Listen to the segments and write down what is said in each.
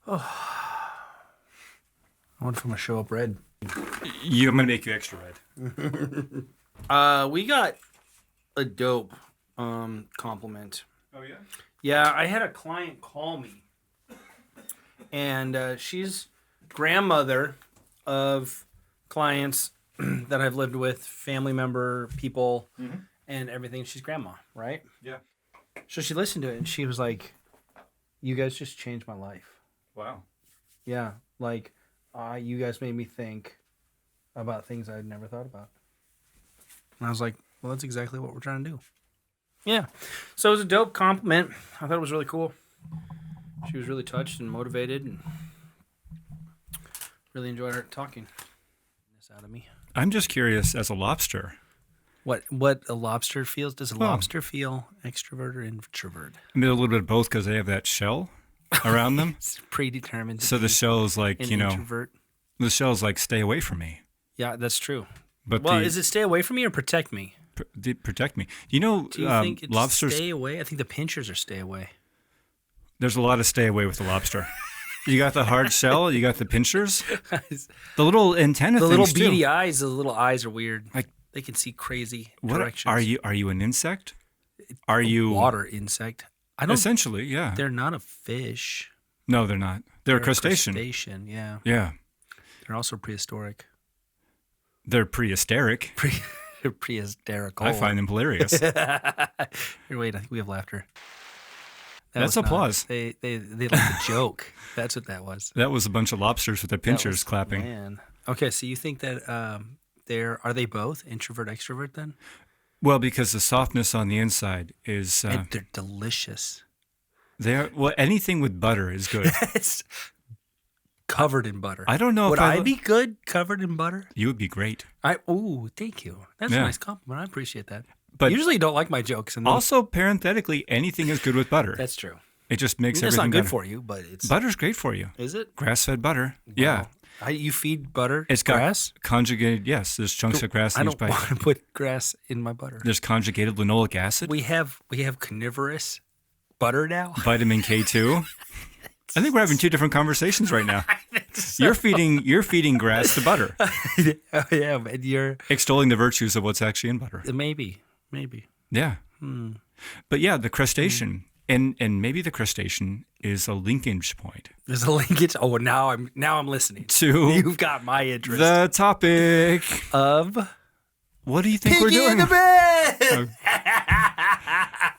I went from a show up red. I'm going to make you extra red. We got a dope compliment. Oh, yeah? Yeah, I had a client call me. And she's grandmother of clients that I've lived with, family member, people, and everything. She's grandma, right? Yeah. So she listened to it, and she was like, you guys just changed my life. Wow. Yeah, like, you guys made me think about things I'd never thought about. And I was like, well, that's exactly what we're trying to do. Yeah. So it was a dope compliment. I thought it was really cool. She was really touched and motivated and really enjoyed her talking this out of me. I'm just curious, as a lobster. What a lobster feels? Does a lobster feel extrovert or introvert? I mean, a little bit of both because they have that shell around them. It's predetermined. So the shell's like, introvert. The shell's like, stay away from me. Yeah, that's true. But is it stay away from me or protect me? Protect me. Do you think it's lobsters, stay away? I think the pinchers are stay away. There's a lot of stay away with the lobster. You got the hard shell. You got the pinchers. The little antenna things, the little too. beady eyes. The little eyes are weird. Like, they can see crazy what directions. are you an insect? Are you water insect? I don't. Essentially, yeah. They're not a fish. No, they're not. They're a crustacean. Crustacean, yeah. Yeah. They're also prehistoric. They're prehistoric. They're prehysterical. I find them hilarious. Here, wait. I think we have laughter. That's applause. They like the joke. That's what that was. That was a bunch of lobsters with their pinchers clapping. Man. Okay, so you think that are they both introvert extrovert then? Well, because the softness on the inside is and they're delicious. Anything with butter is good. It's covered in butter. I don't know. Would I be good covered in butter? You would be great. Thank you. That's a nice compliment. I appreciate that. But usually you don't like my jokes. And also, parenthetically, anything is good with butter. That's true. It just makes it's everything not good better. for you, but it's butter's great for you. Is it? Grass-fed butter. Wow. Yeah. You feed butter. It's grass. Got conjugated. Yes, there's chunks of grass in each bite. I don't want to put grass in my butter. There's conjugated linoleic acid. We have carnivorous butter now. Vitamin K2. I think we're having two different conversations right now. So. You're feeding grass to butter. Oh, yeah, and you're extolling the virtues of what's actually in butter. Maybe. Yeah. But yeah, the crustacean, and maybe the crustacean is a linkage point. There's a linkage. Oh, now I'm listening. You've got my interest. The topic of what do you think Pinkie we're doing? In the bed.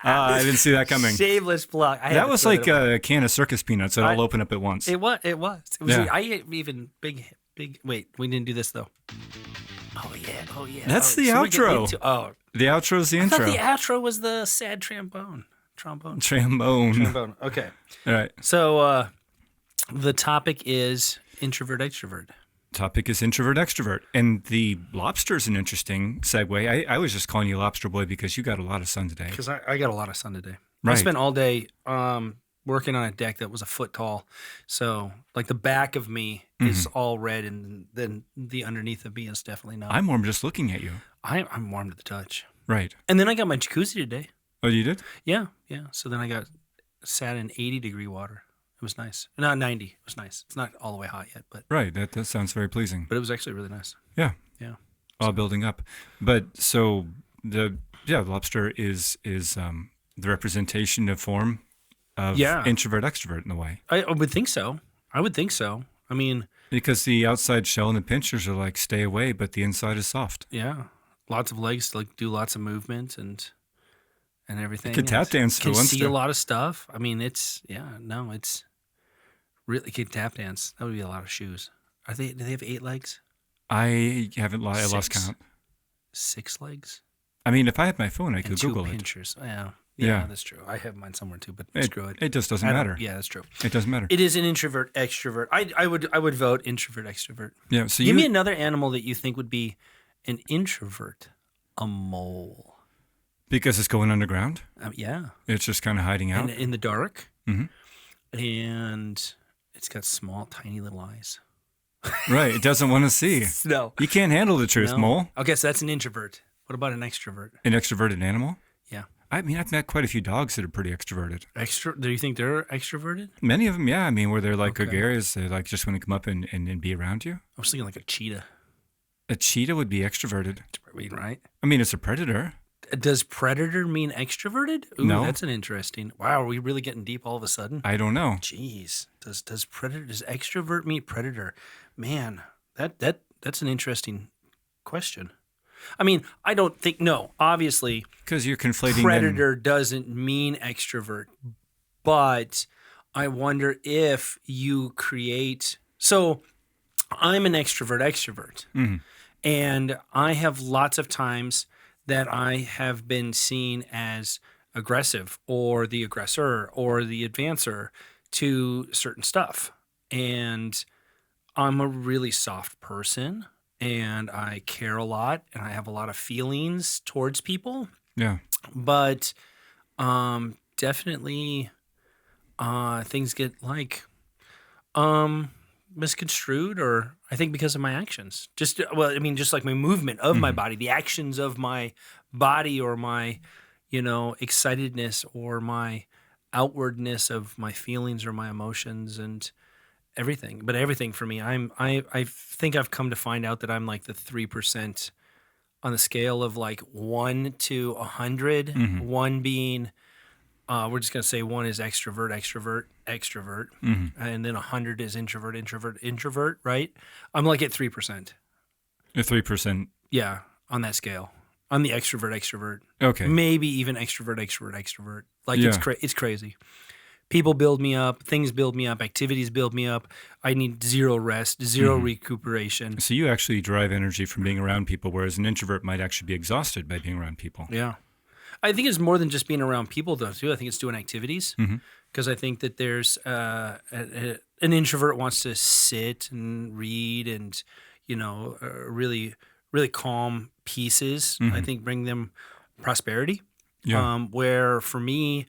I didn't see that coming. Shameless plug. That was like a can of circus peanuts that all open up at once. It was. Yeah. I ate even big. Wait, we didn't do this though. Oh yeah. That's the outro. The outro's the intro. I thought the outro was the sad trombone. Okay. All right. So the topic is introvert extrovert. Topic is introvert extrovert, and the lobster's an interesting segue. I was just calling you lobster boy because you got a lot of sun today. Because I got a lot of sun today. Right. I spent all day working on a deck that was a foot tall, so like the back of me is all red, and then the underneath of me is definitely not. I'm warm just looking at you. I'm warm to the touch. Right. And then I got my jacuzzi today. Oh, you did? Yeah. So then I sat in 80-degree water. It was nice. Not 90. It was nice. It's not all the way hot yet, but right. That sounds very pleasing. But it was actually really nice. Yeah. All So. building up. But so the lobster is the representation of form of introvert extrovert in a way. I would think so. I mean, because the outside shell and the pinchers are like stay away, but the inside is soft. Yeah. Lots of legs to like do lots of movement and everything. It can tap dance for one. Can see a lot of stuff. I mean, it's really can tap dance. That would be a lot of shoes. Do they have 8 legs? I haven't. I lost count. 6 legs. I mean, if I had my phone, I could and Google 2 it. pinchers. Yeah, that's true. I have mine somewhere too, but screw it. It just doesn't matter. Yeah, that's true. It doesn't matter. It is an introvert extrovert. I would vote introvert extrovert. Yeah. So give me another animal that you think would be an introvert. A mole. Because it's going underground? Yeah. It's just kind of hiding out? In the dark. Mm-hmm. And it's got small, tiny little eyes. Right. It doesn't want to see. No. You can't handle the truth, mole. Okay, so that's an introvert. What about an extrovert? An extroverted animal? Yeah. I mean, I've met quite a few dogs that are pretty extroverted. Do you think they're extroverted? Many of them, yeah. I mean, where they're like Okay. gregarious, they like just want to come up and be around you. I was thinking like a cheetah. A cheetah would be extroverted. Right? I mean, it's a predator. Does predator mean extroverted? Ooh, No. That's an interesting. Wow, are we really getting deep all of a sudden? I don't know. Jeez. Does extrovert mean predator? Man, that's an interesting question. I mean, I don't think obviously Because you're conflating predator doesn't mean extrovert, but I wonder if you create. So I'm an extrovert, and I have lots of times that I have been seen as aggressive or the aggressor or the advancer to certain stuff. And I'm a really soft person and I care a lot and I have a lot of feelings towards people. Yeah. But definitely things get misconstrued, or I think because of my actions. Just like my movement of my body, the actions of my body, or my, excitedness, or my outwardness of my feelings or my emotions and everything. But everything for me, I think I've come to find out that I'm like the 3% on the scale of like 1 to 100. 1 being we're just going to say 1 is extrovert, and then 100 is introvert, right? I'm like at 3%. A 3%. Yeah, on that scale. I'm the extrovert. Okay. Maybe even extrovert. Like Yeah. it's crazy. People build me up, things build me up, activities build me up. I need zero rest, zero recuperation. So you actually derive energy from being around people, whereas an introvert might actually be exhausted by being around people. Yeah. I think it's more than just being around people, though, too. I think it's doing activities, because I think that there's an introvert wants to sit and read and, really, really calm pieces. I think bring them prosperity. Yeah. Where for me,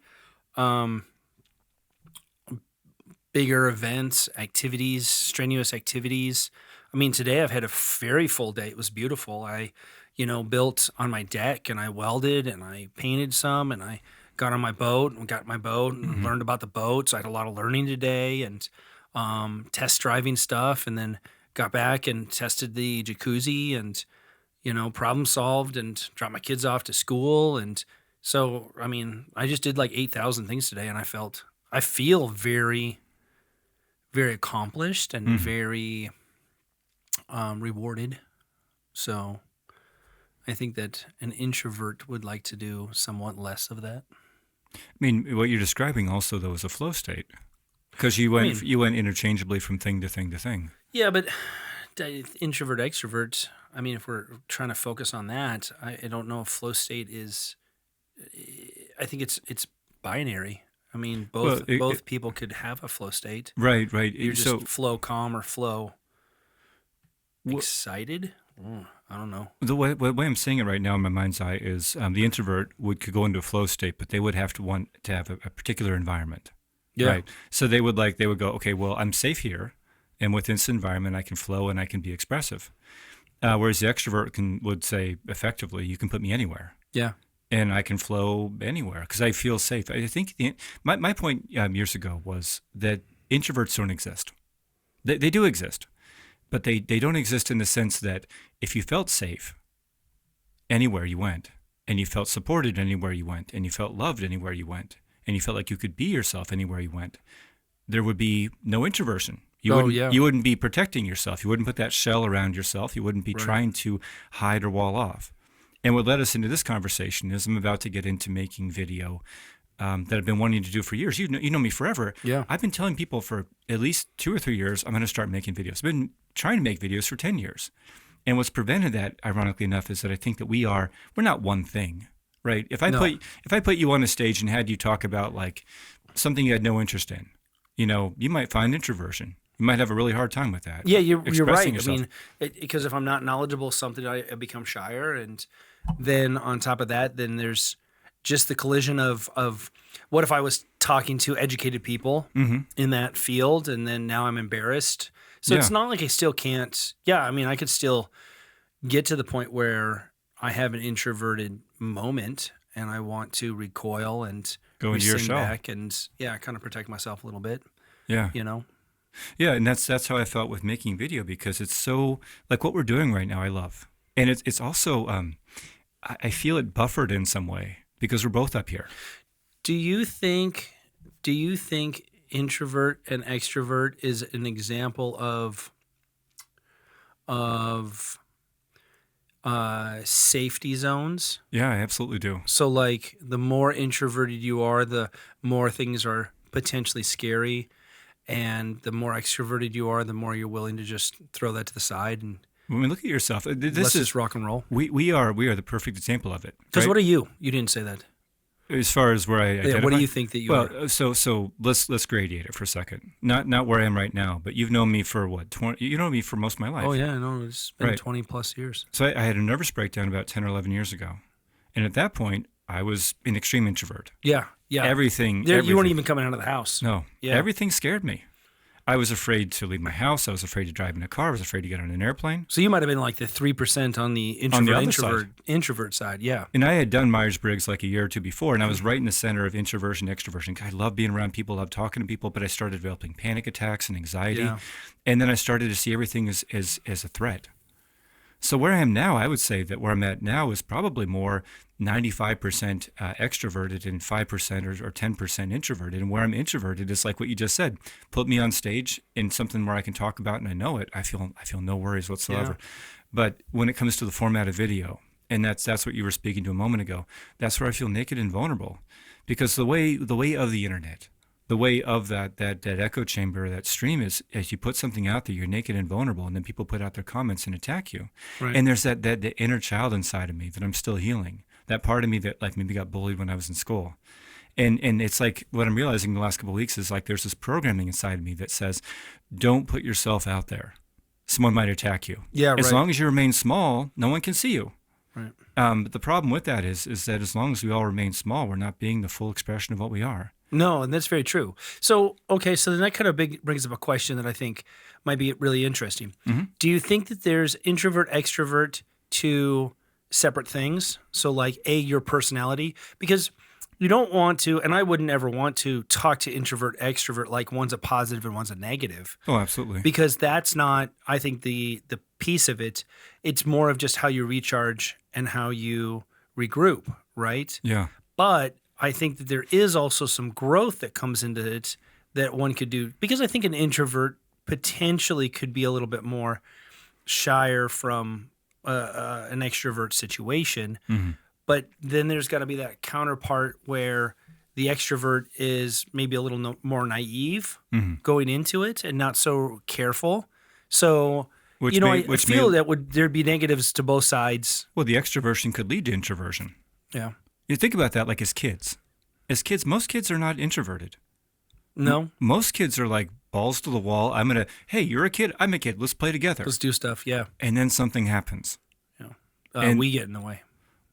bigger events, activities, strenuous activities. I mean, today I've had a very full day. It was beautiful. I built on my deck and I welded and I painted some and I got on my boat and learned about the boat. So I had a lot of learning today and test driving stuff, and then got back and tested the jacuzzi and, problem solved and dropped my kids off to school. And so, I mean, I just did like 8,000 things today, and I feel very, very accomplished and very rewarded. So I think that an introvert would like to do somewhat less of that. I mean, what you're describing also, though, is a flow state, because you went interchangeably from thing to thing to thing. Yeah, but introvert, extrovert, I mean, if we're trying to focus on that, I don't know if flow state is, I think it's binary. I mean, both people could have a flow state. Right. You're just flow calm or flow excited. I don't know. The way I'm seeing it right now in my mind's eye is the introvert could go into a flow state, but they would have to want to have a particular environment. Yeah. Right. So they would go, okay, well, I'm safe here, and within this environment, I can flow and I can be expressive. Whereas the extrovert would say effectively, you can put me anywhere. Yeah. And I can flow anywhere because I feel safe. I think my point years ago was that introverts don't exist. They do exist, but they don't exist in the sense that if you felt safe anywhere you went, and you felt supported anywhere you went, and you felt loved anywhere you went, and you felt like you could be yourself anywhere you went, there would be no introversion. You wouldn't be protecting yourself. You wouldn't put that shell around yourself. You wouldn't be trying to hide or wall off. And what led us into this conversation is I'm about to get into making video that I've been wanting to do for years. You know me forever. Yeah. I've been telling people for at least 2 or 3 years I'm going to start making videos. I've been trying to make videos for 10 years. And what's prevented that, ironically enough, is that I think that we're not one thing, right? If I put you on a stage and had you talk about like something you had no interest in, you might find introversion. You might have a really hard time with that. Yeah, you're right. Yourself. I mean, because if I'm not knowledgeable something, I become shyer, and then on top of that, then there's just the collision of what if I was talking to educated people in that field, and then now I'm embarrassed. So it's not like I still can't. Yeah, I mean, I could still get to the point where I have an introverted moment and I want to recoil and Go into your rescind shell. back and kind of protect myself a little bit. Yeah. You know. Yeah, and that's how I felt with making video, because it's so, like, what we're doing right now I love. And it's also I feel it buffered in some way because we're both up here. Do you think introvert and extrovert is an example of safety zones? Yeah, I absolutely do. So like the more introverted you are, the more things are potentially scary, and the more extroverted you are, the more you're willing to just throw that to the side and When we look at yourself, this let's is just rock and roll. we are the perfect example of it. Because right? what are you? You didn't say that. As far as where I identify? Yeah, what do you think that you are? Well, so let's gradiate it for a second. Not where I am right now, but you've known me for what, 20? You know me for most of my life. Oh yeah, no, it's been Right. 20 plus years. So I had a nervous breakdown about 10 or 11 years ago, and at that point I was an extreme introvert. Yeah. Everything. You weren't everything- even coming out of the house. No. Yeah. Everything scared me. I was afraid to leave my house. I was afraid to drive in a car. I was afraid to get on an airplane. So you might have been like the 3% on the introvert side. Yeah. And I had done Myers-Briggs like a year or two before, and I was right in the center of introversion, extroversion. I love being around people, love talking to people, but I started developing panic attacks and anxiety. Yeah. And then I started to see everything as a threat. So where I am now, I would say that where I'm at now is probably more 95% extroverted and 5% or 10% introverted. And where I'm introverted is like what you just said. Put me on stage in something where I can talk about and I know it. I feel no worries whatsoever. Yeah. But when it comes to the format of video, and that's what you were speaking to a moment ago, that's where I feel naked and vulnerable. Because the way of the internet, the way of that echo chamber, that stream is, as you put something out there, you're naked and vulnerable, and then people put out their comments and attack you. Right. And there's the inner child inside of me that I'm still healing. That part of me that like maybe got bullied when I was in school. And it's like what I'm realizing the last couple of weeks is like there's this programming inside of me that says, don't put yourself out there. Someone might attack you. Yeah, As right. long as you remain small, no one can see you. Right. But the problem with that is that as long as we all remain small, we're not being the full expression of what we are. No, and that's very true. So, okay, so then that kind of brings up a question that I think might be really interesting. Mm-hmm. Do you think that there's introvert, extrovert two separate things? So like your personality, because you don't want to, and I wouldn't ever want to talk to introvert, extrovert like one's a positive and one's a negative. Oh, absolutely. Because that's not, I think, the piece of it. It's more of just how you recharge and how you regroup, right? Yeah. But I think that there is also some growth that comes into it that one could do, because I think an introvert potentially could be a little bit more shyer from an extrovert situation. Mm-hmm. But then there's got to be that counterpart where the extrovert is maybe a little more naive going into it and not so careful. So, Which I feel that there'd be negatives to both sides. Well, the extroversion could lead to introversion. Yeah. You think about that like as kids. Most kids are not introverted. No? Most kids are like balls to the wall. Hey, you're a kid, I'm a kid, let's play together. Let's do stuff, yeah. And then something happens. And we get in the way.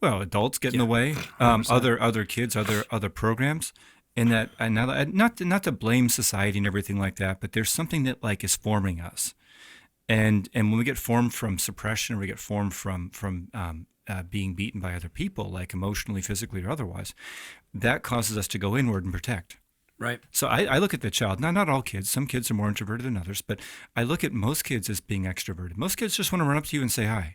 Well, adults get in the way, other kids, other programs, and not to blame society and everything like that, but there's something that like is forming us, and when we get formed from suppression, or we get formed from being beaten by other people, like emotionally, physically, or otherwise, that causes us to go inward and protect. Right. So I look at the child, not all kids, some kids are more introverted than others, but I look at most kids as being extroverted. Most kids just want to run up to you and say hi.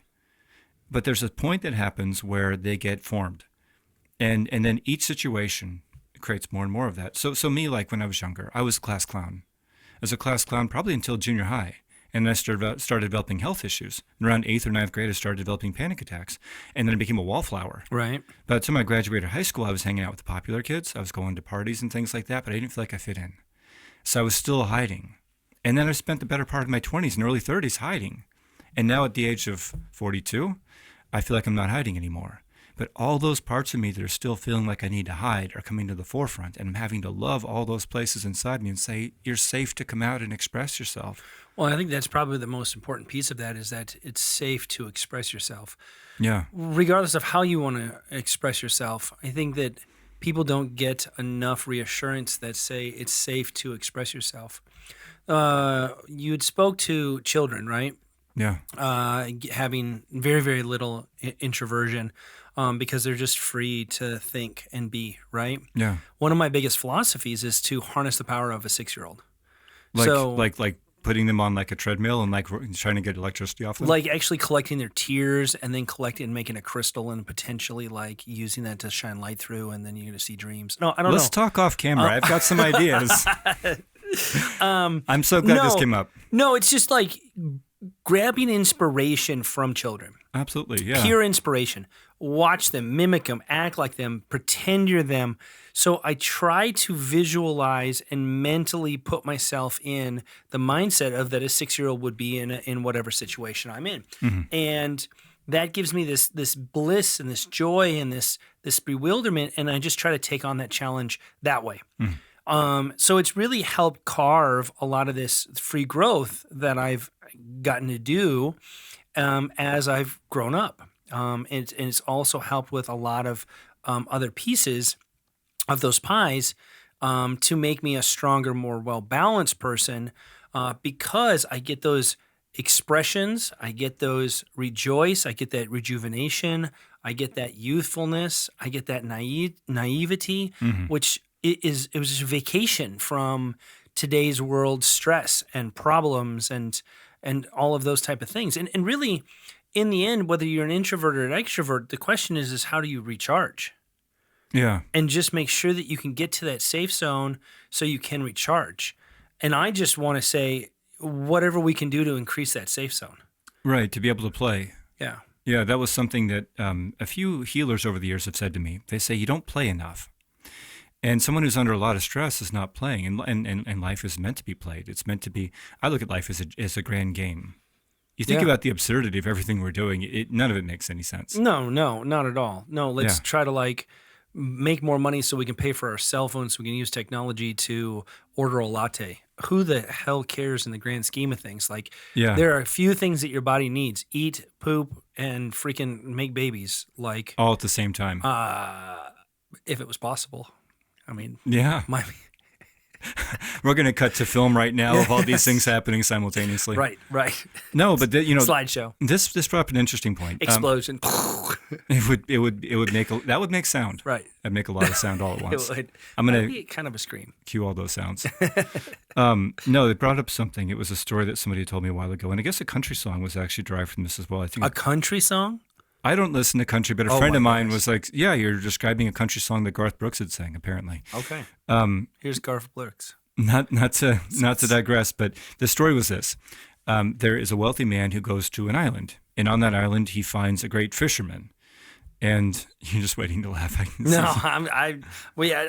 But there's a point that happens where they get formed. And then each situation creates more and more of that. So me, like when I was younger, I was a class clown. I was a class clown probably until junior high. And then I started developing health issues. And around 8th or 9th grade, I started developing panic attacks. And then I became a wallflower. Right. By the time I graduated high school, I was hanging out with the popular kids. I was going to parties and things like that, but I didn't feel like I fit in. So I was still hiding. And then I spent the better part of my 20s and early 30s hiding. And now at the age of 42, I feel like I'm not hiding anymore. But all those parts of me that are still feeling like I need to hide are coming to the forefront, and I'm having to love all those places inside me and say, you're safe to come out and express yourself. Well, I think that's probably the most important piece of that, is that it's safe to express yourself. Yeah. Regardless of how you want to express yourself, I think that people don't get enough reassurance that say it's safe to express yourself. You had spoke to children, right? Yeah. Having very, very little introversion. because they're just free to think and be, right? Yeah. One of my biggest philosophies is to harness the power of a 6-year-old. Like, So, like putting them on like a treadmill and like trying to get electricity off them. like actually collecting their tears and then collecting and making a crystal and potentially like using that to shine light through, and then you're going to see dreams. No, I don't Let's know. talk off camera. I've got some ideas. I'm so glad this came up. No, it's just like grabbing inspiration from children. Absolutely, yeah. Pure inspiration. Watch them, mimic them, act like them, pretend you're them. So I try to visualize and mentally put myself in the mindset of that a 6-year-old would be in whatever situation I'm in. And that gives me this bliss and this joy and this bewilderment, and I just try to take on that challenge that way. So it's really helped carve a lot of this free growth that I've gotten to do as I've grown up. And it's also helped with a lot of other pieces of those pies to make me a stronger, more well-balanced person because I get those expressions, I get those rejoice, I get that rejuvenation, I get that youthfulness, I get that naivety, which it was just a vacation from today's world stress and problems and all of those type of things. And really, in the end, whether you're an introvert or an extrovert, the question is how do you recharge? Yeah. And just make sure that you can get to that safe zone so you can recharge. And I just want to say whatever we can do to increase that safe zone. Right, to be able to play. Yeah. Yeah, that was something that a few healers over the years have said to me. They say, you don't play enough. And someone who's under a lot of stress is not playing. And life is meant to be played. It's meant to be, I look at life as a grand game. You think about the absurdity of everything we're doing, none of it makes any sense. No, not at all. No, let's try to like make more money so we can pay for our cell phones so we can use technology to order a latte. Who the hell cares in the grand scheme of things? Like, there are a few things that your body needs: eat, poop, and freaking make babies. Like all at the same time. If it was possible. I mean, my We're going to cut to film right now of all these things happening simultaneously. Right. No, but slideshow. This brought up an interesting point. Explosion. It would make sound. Right. That'd make a lot of sound all at once. It would. I'm going That'd to be kind of a scream. cue all those sounds. No, they brought up something. It was a story that somebody told me a while ago, and I guess a country song was actually derived from this as well. I think a country song. I don't listen to country, but a friend of mine was like, "Yeah, you're describing a country song that Garth Brooks had sang." Apparently. Okay. Here's Garth Brooks. Not to digress, but the story was this: there is a wealthy man who goes to an island, and on that island he finds a great fisherman. And you're just waiting to laugh. I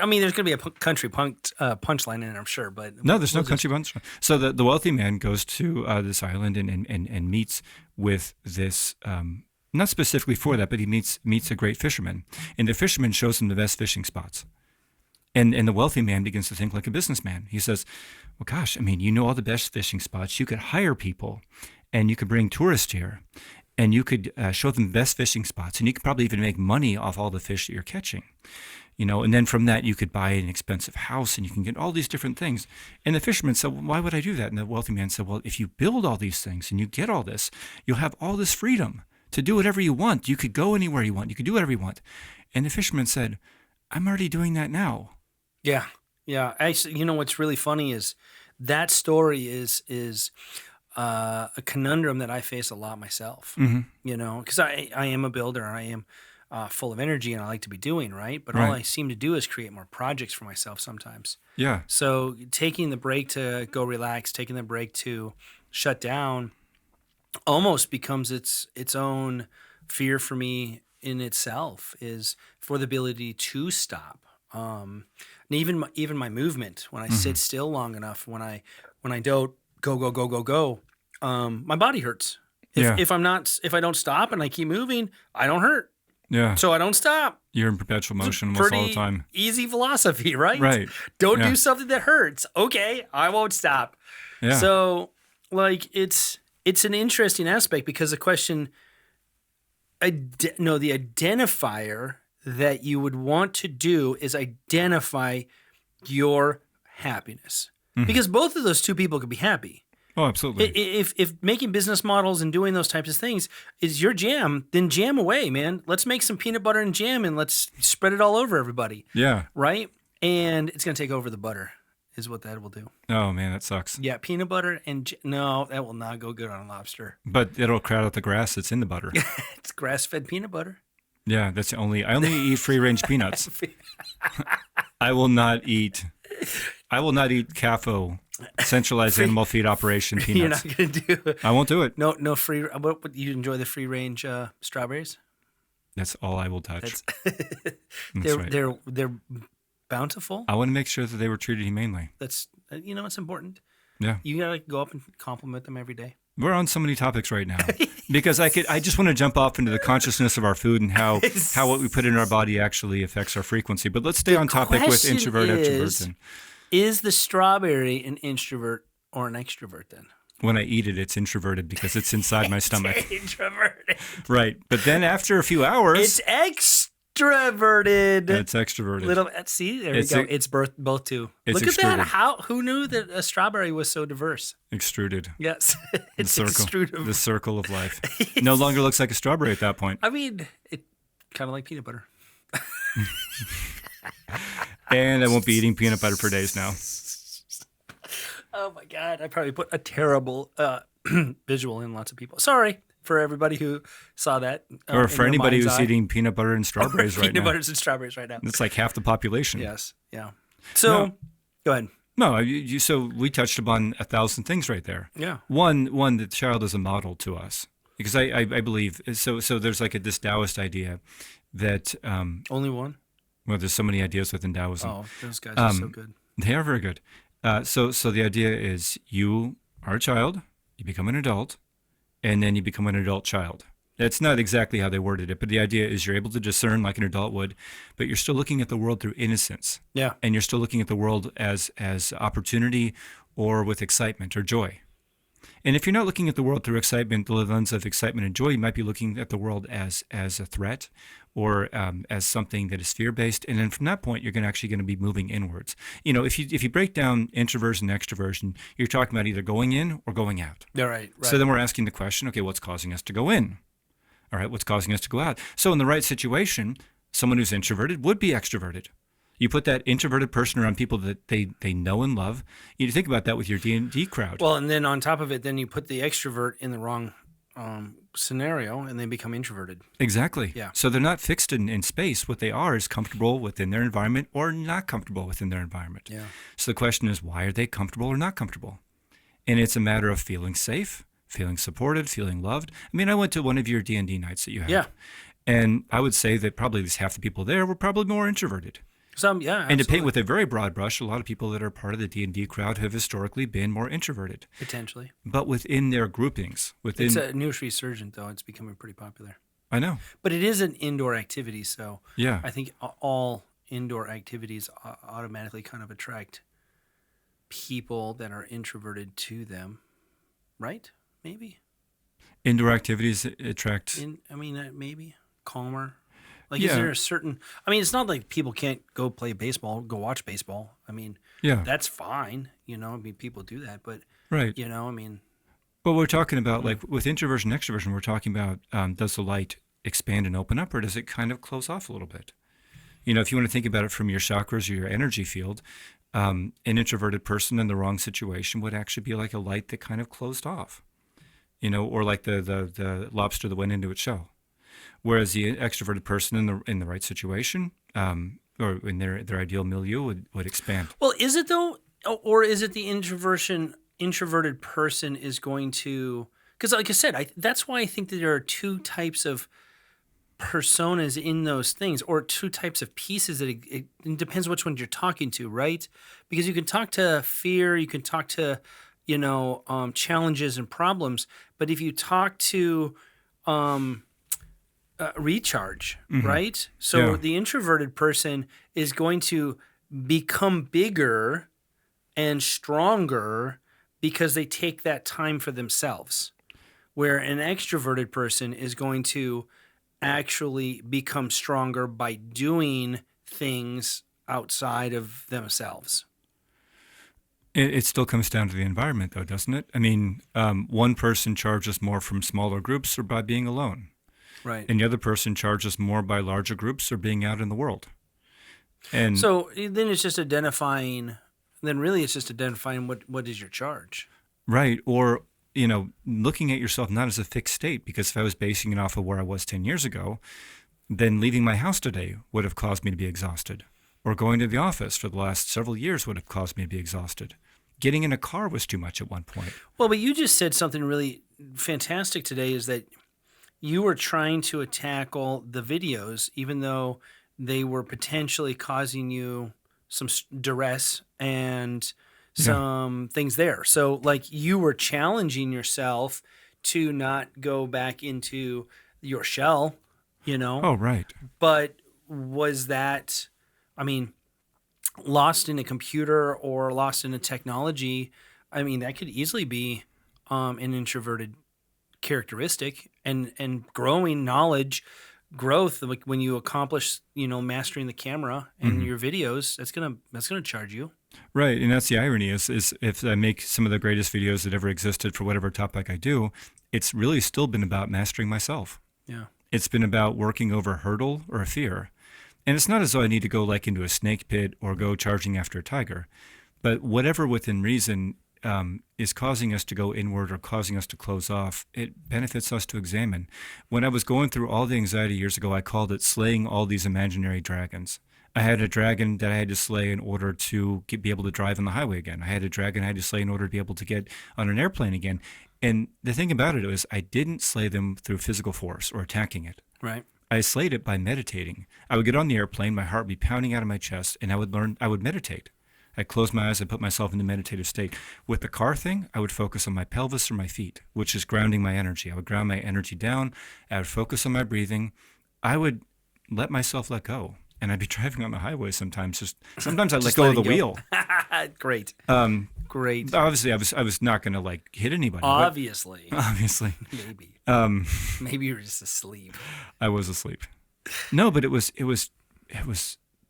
mean, there's going to be a country punchline in it, I'm sure, but no, there's no country punchline. So the wealthy man goes to this island and meets with this. Not specifically for that, but he meets a great fisherman, and the fisherman shows him the best fishing spots. And the wealthy man begins to think like a businessman. He says, well, gosh, I mean, you know all the best fishing spots. You could hire people, and you could bring tourists here, and you could show them the best fishing spots, and you could probably even make money off all the fish that you're catching. And then from that, you could buy an expensive house, and you can get all these different things. And the fisherman said, well, why would I do that? And the wealthy man said, well, if you build all these things and you get all this, you'll have all this freedom to do whatever you want. You could go anywhere you want. You could do whatever you want. And the fisherman said, I'm already doing that now. Yeah. Actually, what's really funny is that story is a conundrum that I face a lot myself. Because I am a builder and I am full of energy and I like to be doing, right? But all I seem to do is create more projects for myself sometimes. Yeah. So taking the break to go relax, taking the break to shut down almost becomes its own fear for me in itself, is for the ability to stop. And even my movement, when I sit still long enough, when I don't go, my body hurts. If I don't stop and I keep moving, I don't hurt. Yeah. So I don't stop. You're in perpetual motion almost all the time. Easy philosophy, right? Right. Don't do something that hurts. Okay, I won't stop. Yeah. So like it's an interesting aspect because the question, the identifier that you would want to do is identify your happiness. Because both of those two people could be happy. Oh, absolutely. If making business models and doing those types of things is your jam, then jam away, man. Let's make some peanut butter and jam and let's spread it all over everybody. Yeah. Right? And it's going to take over the butter is what that will do. Oh, man, that sucks. Yeah, peanut butter and no, that will not go good on a lobster. But it'll crowd out the grass that's in the butter. It's grass-fed peanut butter. Yeah, I only eat free-range peanuts. I will not eat CAFO, centralized animal feed operation peanuts. You're not going to do it. I won't do it. No free. What you enjoy the free-range strawberries? That's all I will touch. They're bountiful. I want to make sure that they were treated humanely. That's it's important. Yeah. You gotta go up and compliment them every day. We're on so many topics right now because I just want to jump off into the consciousness of our food and how what we put in our body actually affects our frequency. But let's stay on topic with introvert, extrovert. Is the strawberry an introvert or an extrovert then? When I eat it, it's introverted because it's inside my stomach. Introverted. Right. But then after a few hours, it's extroverted. It's extroverted. See, there we go. It's both two. Look at extruded. that. Who knew that a strawberry was so diverse? Extruded. Yes. It's the circle of life. No longer looks like a strawberry at that point. I mean, it kind of like peanut butter. And I won't be eating peanut butter for days now. Oh my God. I probably put a terrible visual in lots of people. Sorry for everybody who saw that. Or for anybody who's eating peanut butter and strawberries right now. Peanut butters and strawberries right now. It's like half the population. Yes. Yeah. So, go ahead. No, so we touched upon 1,000 things right there. Yeah. One, the child is a model to us. Because I believe, so there's like this Taoist idea that... Only one? Well, there's so many ideas within Taoism. Oh, those guys are so good. They are very good. So the idea is you are a child, you become an adult, and then you become an adult child. That's not exactly how they worded it, but the idea is you're able to discern like an adult would, but you're still looking at the world through innocence. Yeah. And you're still looking at the world as opportunity or with excitement or joy. And if you're not looking at the world through excitement, the lens of excitement and joy, you might be looking at the world as a threat or as something that is fear-based. And then from that point, you're actually going to be moving inwards. If you break down introversion and extroversion, you're talking about either going in or going out. Yeah, right. So then we're asking the question, okay, what's causing us to go in? All right, what's causing us to go out? So in the right situation, someone who's introverted would be extroverted. You put that introverted person around people that they know and love. You think about that with your D&D crowd. Well, and then on top of it, then you put the extrovert in the wrong scenario and they become introverted. Exactly. Yeah. So they're not fixed in space. What they are is comfortable within their environment or not comfortable within their environment. Yeah. So the question is, why are they comfortable or not comfortable? And it's a matter of feeling safe, feeling supported, feeling loved. I mean, I went to one of your D&D nights that you had. Yeah. And I would say that probably at least half the people there were probably more introverted. Some, yeah, absolutely. And to paint with a very broad brush, a lot of people that are part of the D&D crowd have historically been more introverted. Potentially. But within their groupings, it's a new resurgent, though. It's becoming pretty popular. I know. But it is an indoor activity, so yeah. I think all indoor activities automatically kind of attract people that are introverted to them, right? Maybe. Indoor activities attract... maybe. Calmer. Like, is there a certain... I mean, it's not like people can't go play baseball, go watch baseball. I mean, that's fine. People do that, but... Right. But we're talking about, like, with introversion and extroversion, we're talking about, does the light expand and open up, or does it kind of close off a little bit? If you want to think about it from your chakras or your energy field, an introverted person in the wrong situation would actually be like a light that kind of closed off, or like the lobster that went into its shell. Whereas the extroverted person in the right situation, or in their ideal milieu, would expand. Well, is it though, or is it the introverted person is going to? Because, like I said, that's why I think that there are two types of personas in those things, or two types of pieces. That it depends which one you're talking to, right? Because you can talk to fear, you can talk to, challenges and problems, but if you talk to recharge, right? So the introverted person is going to become bigger and stronger because they take that time for themselves, where an extroverted person is going to actually become stronger by doing things outside of themselves. It still comes down to the environment, though, doesn't it? I mean, one person charges more from smaller groups or by being alone, Right. and the other person charges more by larger groups or being out in the world. And So then it's just identifying. Then really, it's just identifying what is your charge. right, or looking at yourself not as a fixed state, because if I was basing it off of where I was 10 years ago, then leaving my house today would have caused me to be exhausted, or going to the office for the last several years would have caused me to be exhausted. Getting in a car was too much at one point. Well, but you just said something really fantastic today. Is that you were trying to tackle the videos, even though they were potentially causing you some duress and some things there. So, like, you were challenging yourself to not go back into your shell, Oh, right. But was that, I mean, lost in a computer or lost in a technology? I mean, that could easily be an introverted characteristic, and growing knowledge growth, like when you accomplish mastering the camera and your videos, that's gonna charge you. Right, and that's the irony is if I make some of the greatest videos that ever existed for whatever topic I do, it's really still been about mastering myself. Yeah. It's been about working over a hurdle or a fear. And it's not as though I need to go like into a snake pit or go charging after a tiger, but whatever within reason is causing us to go inward or causing us to close off, it benefits us to examine. When I was going through all the anxiety years ago, I called it slaying all these imaginary dragons. I had a dragon that I had to slay in order to be able to drive on the highway again. I had a dragon I had to slay in order to be able to get on an airplane again. And the thing about it was I didn't slay them through physical force or attacking it. Right. I slayed it by meditating. I would get on the airplane, my heart would be pounding out of my chest, and I would meditate. I'd close my eyes, I'd put myself in the meditative state. With the car thing, I would focus on my pelvis or my feet, which is grounding my energy. I would ground my energy down. I would focus on my breathing. I would let myself let go. And I'd be driving on the highway sometimes. Sometimes I let go of the wheel. Great. Great. Obviously, I was not going to like hit anybody. Obviously. Obviously. Maybe. Maybe you were just asleep. I was asleep. No, but it was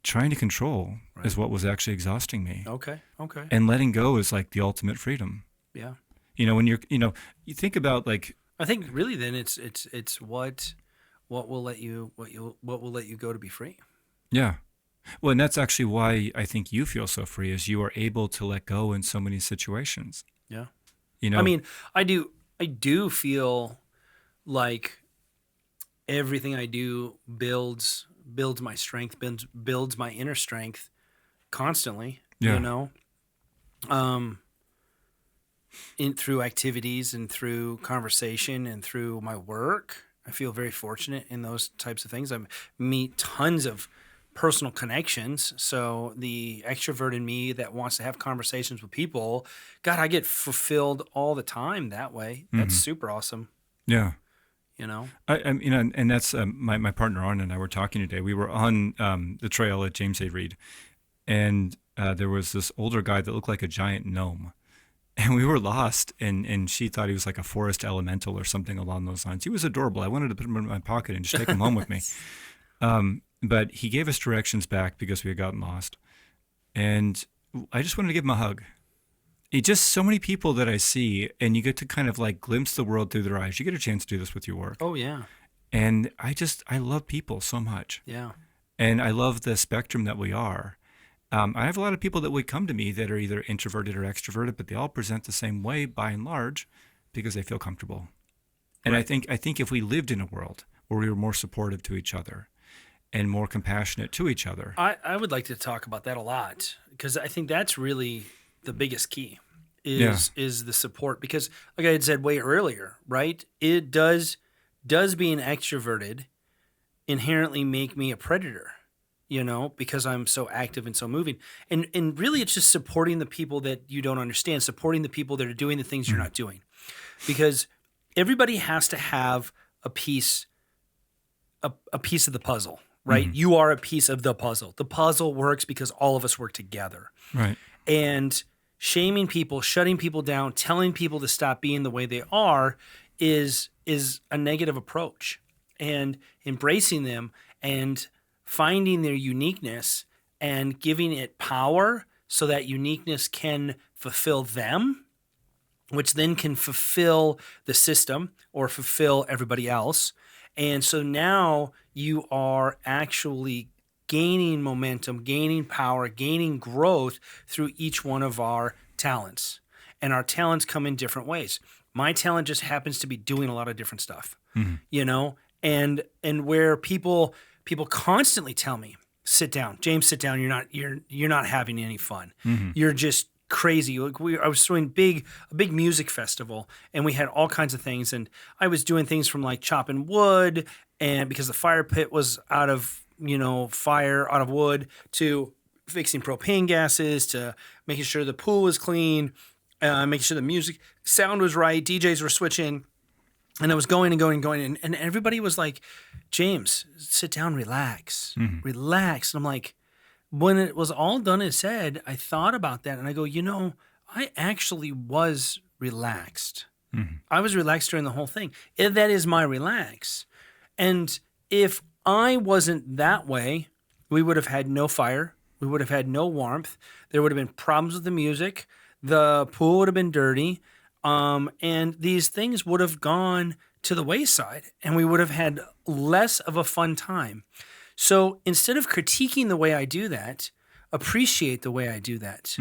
trying to control is what was actually exhausting me. Okay. And letting go is like the ultimate freedom. Yeah. When you think about like, I think really then it's what will let you go to be free. Yeah. Well, and that's actually why I think you feel so free, is you are able to let go in so many situations. Yeah. I mean, I do feel like everything I do builds my strength, builds my inner strength constantly. Yeah. Through activities and through conversation and through my work. I feel very fortunate in those types of things. I meet tons of personal connections. So the extrovert in me that wants to have conversations with people, God, I get fulfilled all the time that way. That's super awesome. Yeah. And that's my partner Arna and I were talking today. We were on the trail at James A. Reed, and there was this older guy that looked like a giant gnome. And we were lost, and she thought he was like a forest elemental or something along those lines. He was adorable. I wanted to put him in my pocket and just take him home with me. But he gave us directions back because we had gotten lost. And I just wanted to give him a hug. Just so many people that I see, and you get to kind of like glimpse the world through their eyes. You get a chance to do this with your work. Oh, yeah. And I love people so much. Yeah. And I love the spectrum that we are. I have a lot of people that would come to me that are either introverted or extroverted, but they all present the same way by and large because they feel comfortable. And Right. I think if we lived in a world where we were more supportive to each other and more compassionate to each other. I would like to talk about that a lot because I think that's really the biggest key is the support. Because like I had said way earlier, right? It does being extroverted inherently make me a predator, because I'm so active and so moving. And really it's just supporting the people that you don't understand, supporting the people that are doing the things you're not doing. Because everybody has to have a piece of the puzzle, right? You are a piece of the puzzle. The puzzle works because all of us work together. Right. And shaming people, shutting people down, telling people to stop being the way they are is a negative approach. And embracing them and finding their uniqueness and giving it power so that uniqueness can fulfill them, which then can fulfill the system or fulfill everybody else. And so now you are actually gaining momentum, gaining power, gaining growth through each one of our talents. And our talents come in different ways. My talent just happens to be doing a lot of different stuff, you know, and where people constantly tell me, sit down, James, sit down. You're not having any fun. You're just crazy. Like I was doing a big music festival, and we had all kinds of things. And I was doing things from like chopping wood, and because the fire pit was out of wood, to fixing propane gases, to making sure the pool was clean, making sure the music sound was right, DJs were switching, and I was going and going and going, and everybody was like, James, sit down, relax. And I'm like, when it was all done and said, I thought about that, and I go, I actually was relaxed. I was relaxed during the whole thing. That is my relax. And if I wasn't that way, we would have had no fire. We would have had no warmth. There would have been problems with the music. The pool would have been dirty. And these things would have gone to the wayside, and we would have had less of a fun time. So instead of critiquing the way I do that, appreciate the way I do that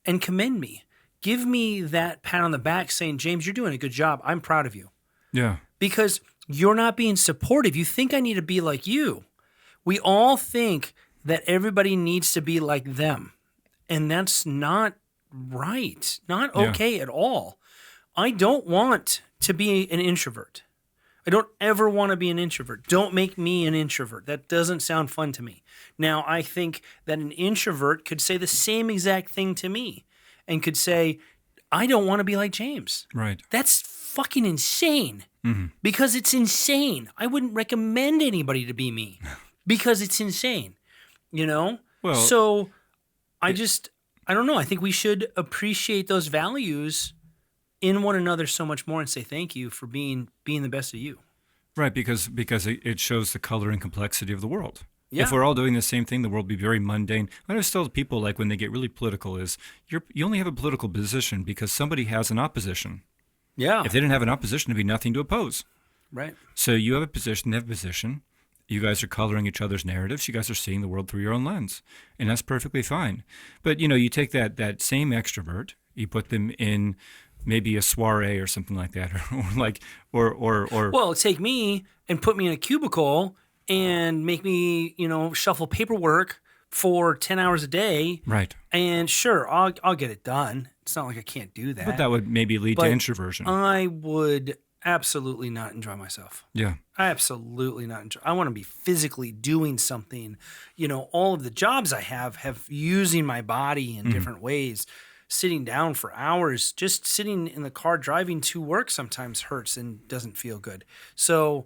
and commend me. Give me that pat on the back saying, James, you're doing a good job. I'm proud of you. Yeah. Because you're not being supportive. You think I need to be like you. We all think that everybody needs to be like them. And that's not right. Not okay at all. I don't want to be an introvert. I don't ever want to be an introvert. Don't make me an introvert. That doesn't sound fun to me. Now, I think that an introvert could say the same exact thing to me and could say, I don't want to be like James. Right. That's fucking insane because it's insane. I wouldn't recommend anybody to be me because it's insane, Well, so I don't know. I think we should appreciate those values in one another so much more and say thank you for being the best of you. Right, because it shows the color and complexity of the world. Yeah. If we're all doing the same thing, the world would be very mundane. I always tell people, like, when they get really political, is you only have a political position because somebody has an opposition. Yeah. If they didn't have an opposition, there'd be nothing to oppose. Right. So you have a position, they have a position. You guys are coloring each other's narratives. You guys are seeing the world through your own lens, and that's perfectly fine. But you take that same extrovert, you put them in maybe a soiree or something like that, or well, take me and put me in a cubicle and make me, shuffle paperwork for 10 hours a day. Right. And sure, I'll get it done. It's not like I can't do that. But that would maybe lead to introversion. I would absolutely not enjoy myself. Yeah. I absolutely not enjoy. I want to be physically doing something. All of the jobs I have using my body in different ways. Sitting down for hours, just sitting in the car driving to work sometimes hurts and doesn't feel good. So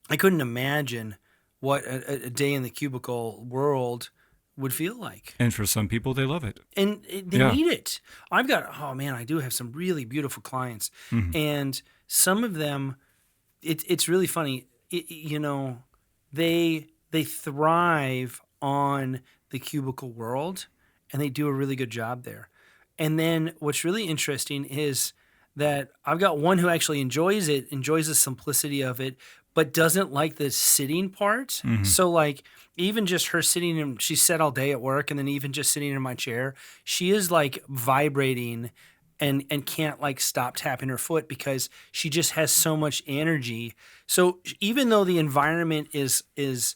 I couldn't imagine what a day in the cubicle world would feel like. And for some people, they love it. And they need it. I do have some really beautiful clients. And some of them, it's really funny. They thrive on the cubicle world, and they do a really good job there. And then what's really interesting is that I've got one who actually enjoys the simplicity of it, but doesn't like the sitting part. So like even just her sitting in, she sat all day at work, and then even just sitting in my chair, she is like vibrating and can't like stop tapping her foot because she just has so much energy. So even though the environment is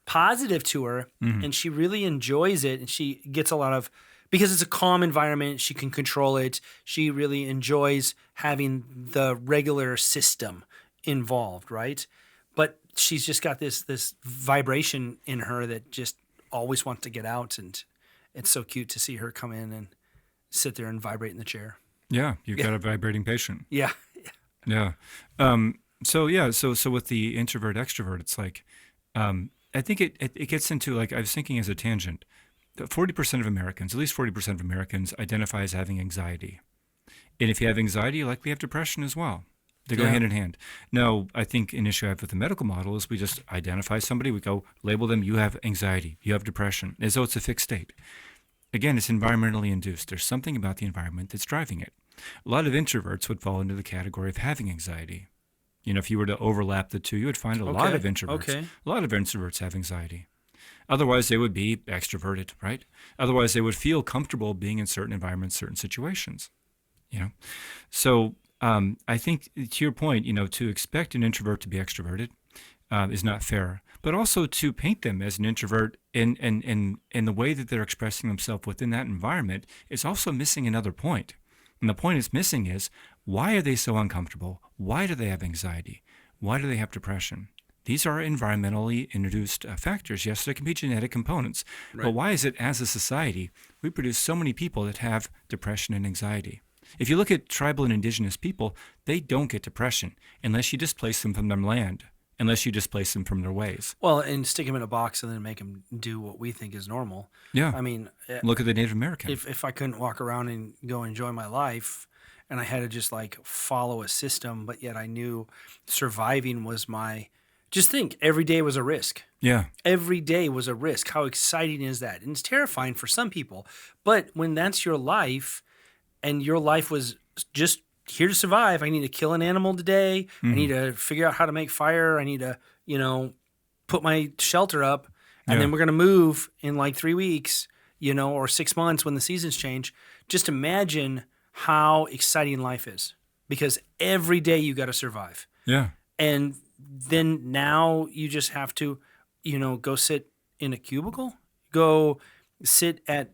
positive to her and she really enjoys it, and she gets a lot of, because it's a calm environment, she can control it. She really enjoys having the regular system involved, right? But she's just got this vibration in her that just always wants to get out, and it's so cute to see her come in and sit there and vibrate in the chair. Yeah, you've got a vibrating patient. Yeah. Yeah. So with the introvert extrovert, it's like, I think it gets into, like, I was thinking as a tangent, that 40% of Americans, at least 40% of Americans, identify as having anxiety. And if you have anxiety, you likely have depression as well. They go hand in hand. Now, I think an issue I have with the medical model is we just identify somebody, we go label them, you have anxiety, you have depression, as though it's a fixed state. again, it's environmentally induced. There's something about the environment that's driving it. A lot of introverts would fall into the category of having anxiety. If you were to overlap the two, you would find a lot of introverts. Okay. A lot of introverts have anxiety. Otherwise, they would be extroverted, right? Otherwise, they would feel comfortable being in certain environments, certain situations. So I think to your point, to expect an introvert to be extroverted is not fair. But also to paint them as an introvert in the way that they're expressing themselves within that environment is also missing another point. And the point it's missing is, why are they so uncomfortable? Why do they have anxiety? Why do they have depression? These are environmentally induced factors. Yes, there can be genetic components. Right. But why is it, as a society, we produce so many people that have depression and anxiety? If you look at tribal and indigenous people, they don't get depression unless you displace them from their land, unless you displace them from their ways. Well, and stick them in a box and then make them do what we think is normal. Yeah. I mean, look at the Native American. If I couldn't walk around and go enjoy my life, and I had to just follow a system, but yet I knew surviving was my... Just think, every day was a risk. Yeah. Every day was a risk. How exciting is that? And it's terrifying for some people. But when that's your life, and your life was just here to survive, I need to kill an animal today. I need to figure out how to make fire. I need to, put my shelter up. And then we're going to move in 3 weeks, or 6 months when the seasons change. Just imagine how exciting life is. Because every day you got to survive. Yeah. And then now you just have to, go sit in a cubicle, go sit at,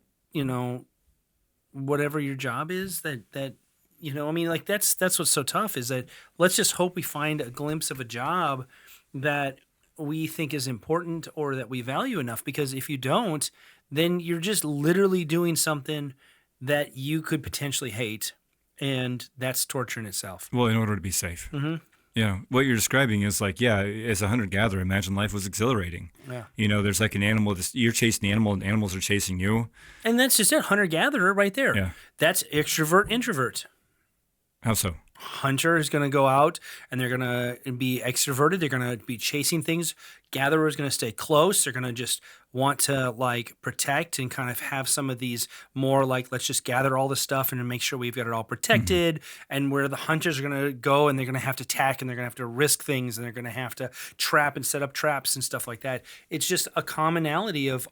whatever your job is that's what's so tough is that let's just hope we find a glimpse of a job that we think is important or that we value enough, because if you don't, then you're just literally doing something that you could potentially hate, and that's torture in itself. Well, in order to be safe. Mm-hmm. Yeah, what you're describing is as a hunter-gatherer, imagine life was exhilarating. Yeah. There's an animal, you're chasing the animal and animals are chasing you. And that's just it, hunter-gatherer right there. Yeah. That's extrovert, introvert. How so? Hunter is going to go out and they're going to be extroverted. They're going to be chasing things. Gatherer is going to stay close. They're going to just want to protect and kind of have some of these more let's just gather all the stuff and make sure we've got it all protected. Mm-hmm. And where the hunters are going to go and they're going to have to attack and they're going to have to risk things and they're going to have to trap and set up traps and stuff like that. It's just a commonality of